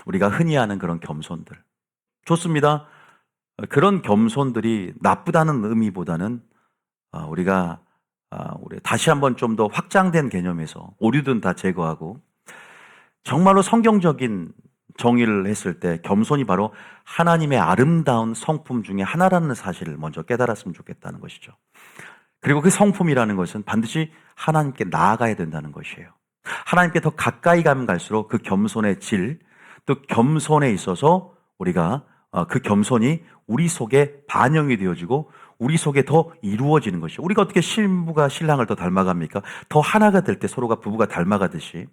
우리가 흔히 하는 그런 겸손들 좋습니다. 그런 겸손들이 나쁘다는 의미보다는 우리가 우리 다시 한번 좀 더 확장된 개념에서 오류든 다 제거하고 정말로 성경적인 정의를 했을 때 겸손이 바로 하나님의 아름다운 성품 중에 하나라는 사실을 먼저 깨달았으면 좋겠다는 것이죠. 그리고 그 성품이라는 것은 반드시 하나님께 나아가야 된다는 것이에요. 하나님께 더 가까이 가면 갈수록 그 겸손의 질, 또 겸손에 있어서 우리가 그 겸손이 우리 속에 반영이 되어지고 우리 속에 더 이루어지는 것이죠. 우리가 어떻게 신부가 신랑을 더 닮아갑니까? 더 하나가 될 때 서로가 부부가 닮아가듯이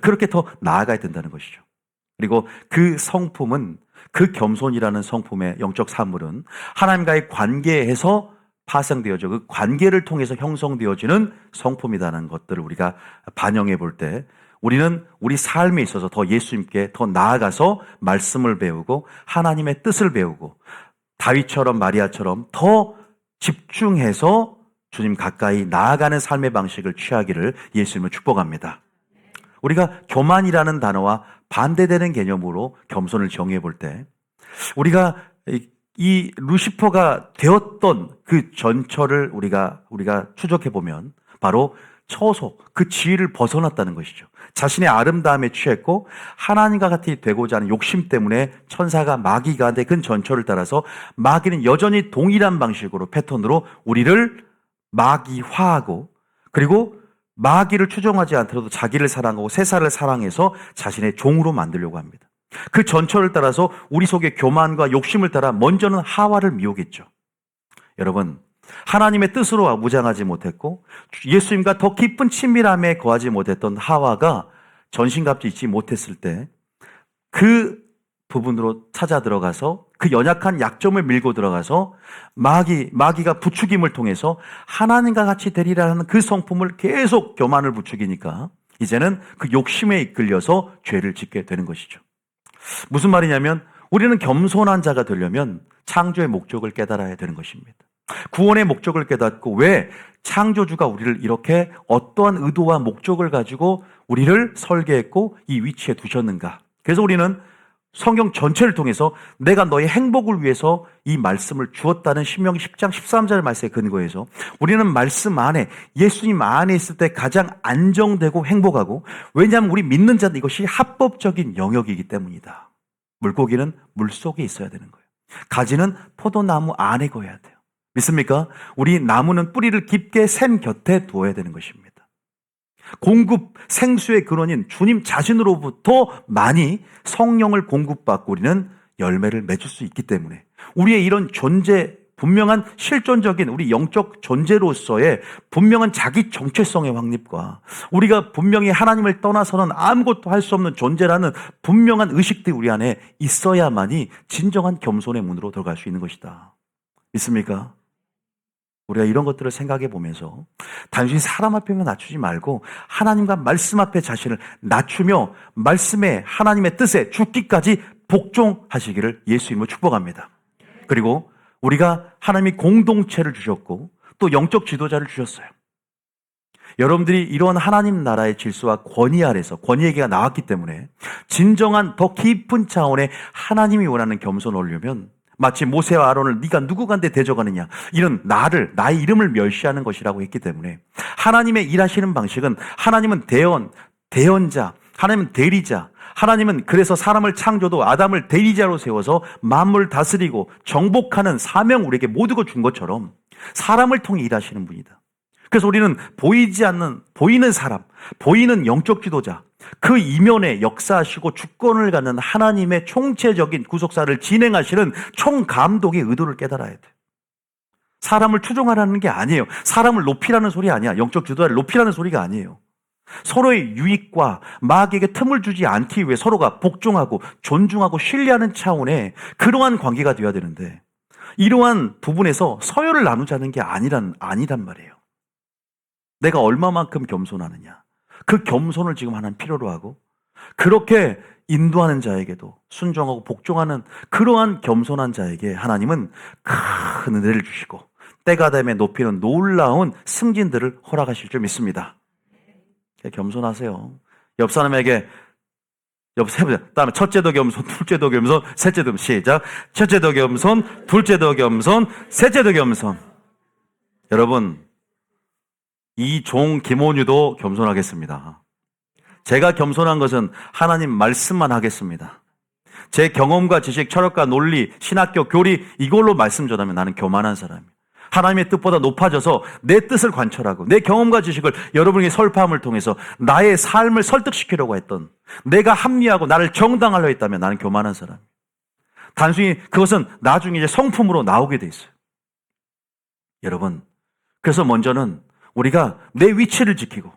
그렇게 더 나아가야 된다는 것이죠. 그리고 그 성품은, 그 겸손이라는 성품의 영적 산물은 하나님과의 관계에서 파생되어져 그 관계를 통해서 형성되어지는 성품이라는 것들을 우리가 반영해 볼 때 우리는 우리 삶에 있어서 더 예수님께 더 나아가서 말씀을 배우고 하나님의 뜻을 배우고 다윗처럼 마리아처럼 더 집중해서 주님 가까이 나아가는 삶의 방식을 취하기를 예수님을 축복합니다. 우리가 교만이라는 단어와 반대되는 개념으로 겸손을 정의해 볼 때 우리가 이 루시퍼가 되었던 그 전철을 우리가 추적해 보면 바로 처소, 그 지위를 벗어났다는 것이죠. 자신의 아름다움에 취했고 하나님과 같이 되고자 하는 욕심 때문에 천사가 마귀가 그 전철을 따라서 마귀는 여전히 동일한 방식으로 패턴으로 우리를 마귀화하고 그리고 마귀를 추종하지 않더라도 자기를 사랑하고 세상을 사랑해서 자신의 종으로 만들려고 합니다. 그 전철을 따라서 우리 속의 교만과 욕심을 따라 먼저는 하와를 미혹했죠. 여러분, 하나님의 뜻으로 무장하지 못했고 예수님과 더 깊은 친밀함에 거하지 못했던 하와가 전신갑주 잊지 못했을 때 그 부분으로 찾아 들어가서 그 연약한 약점을 밀고 들어가서 마귀가 부추김을 통해서 하나님과 같이 되리라는 그 성품을 계속 교만을 부추기니까 이제는 그 욕심에 이끌려서 죄를 짓게 되는 것이죠. 무슨 말이냐면 우리는 겸손한 자가 되려면 창조의 목적을 깨달아야 되는 것입니다. 구원의 목적을 깨닫고 왜 창조주가 우리를 이렇게 어떠한 의도와 목적을 가지고 우리를 설계했고 이 위치에 두셨는가. 그래서 우리는 성경 전체를 통해서 내가 너의 행복을 위해서 이 말씀을 주었다는 신명기 10장 13절 말씀에 근거해서 우리는 말씀 안에 예수님 안에 있을 때 가장 안정되고 행복하고 왜냐하면 우리 믿는 자는 이것이 합법적인 영역이기 때문이다. 물고기는 물속에 있어야 되는 거예요. 가지는 포도나무 안에 거야 돼요. 믿습니까? 우리 나무는 뿌리를 깊게 샘 곁에 두어야 되는 것입니다. 공급, 생수의 근원인 주님 자신으로부터 많이 성령을 공급받고 우리는 열매를 맺을 수 있기 때문에 우리의 이런 존재, 분명한 실존적인 우리 영적 존재로서의 분명한 자기 정체성의 확립과 우리가 분명히 하나님을 떠나서는 아무것도 할 수 없는 존재라는 분명한 의식들이 우리 안에 있어야만이 진정한 겸손의 문으로 들어갈 수 있는 것이다. 믿습니까? 우리가 이런 것들을 생각해 보면서 단순히 사람 앞에만 낮추지 말고 하나님과 말씀 앞에 자신을 낮추며 말씀에 하나님의 뜻에 죽기까지 복종하시기를 예수님으로 축복합니다. 그리고 우리가 하나님이 공동체를 주셨고 또 영적 지도자를 주셨어요. 여러분들이 이런 하나님 나라의 질서와 권위 아래서 권위 얘기가 나왔기 때문에 진정한 더 깊은 차원의 하나님이 원하는 겸손을 얻으려면 마치 모세와 아론을 네가 누구간데 대적하느냐 이런 나의 이름을 멸시하는 것이라고 했기 때문에 하나님의 일하시는 방식은 하나님은 대언자, 하나님은 대리자, 하나님은 그래서 사람을 창조도 아담을 대리자로 세워서 만물을 다스리고 정복하는 사명 우리에게 모두가 준 것처럼 사람을 통해 일하시는 분이다. 그래서 우리는 보이지 않는 보이는 사람, 보이는 영적 지도자, 그 이면에 역사하시고 주권을 갖는 하나님의 총체적인 구속사를 진행하시는 총감독의 의도를 깨달아야 돼. 사람을 추종하라는 게 아니에요. 사람을 높이라는 소리 아니야. 영적 지도자를 높이라는 소리가 아니에요. 서로의 유익과 마귀에게 틈을 주지 않기 위해 서로가 복종하고 존중하고 신뢰하는 차원의 그러한 관계가 되어야 되는데 이러한 부분에서 서열을 나누자는 게 아니란 말이에요. 내가 얼마만큼 겸손하느냐. 그 겸손을 지금 하나님 필요로 하고 그렇게 인도하는 자에게도 순종하고 복종하는 그러한 겸손한 자에게 하나님은 큰 은혜를 주시고 때가 되면 높이는 놀라운 승진들을 허락하실 줄 믿습니다. 겸손하세요. 옆 사람에게 다음에 첫째도 겸손, 둘째도 겸손, 셋째도 시작. 첫째도 겸손, 둘째도 겸손, 셋째도 겸손. 여러분 이 종 김원유도 겸손하겠습니다. 제가 겸손한 것은 하나님 말씀만 하겠습니다. 제 경험과 지식, 철학과 논리, 신학교, 교리 이걸로 말씀 전하면 나는 교만한 사람이에요. 하나님의 뜻보다 높아져서 내 뜻을 관철하고 내 경험과 지식을 여러분에게 설파함을 통해서 나의 삶을 설득시키려고 했던 내가 합리하고 나를 정당하려 했다면 나는 교만한 사람이에요. 단순히 그것은 나중에 이제 성품으로 나오게 돼 있어요. 여러분, 그래서 먼저는 우리가 내 위치를 지키고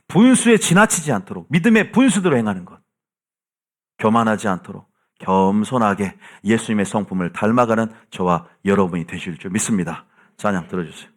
분수에 지나치지 않도록 믿음의 분수대로 행하는 것. 교만하지 않도록 겸손하게 예수님의 성품을 닮아가는 저와 여러분이 되실 줄 믿습니다. 찬양 들어주세요.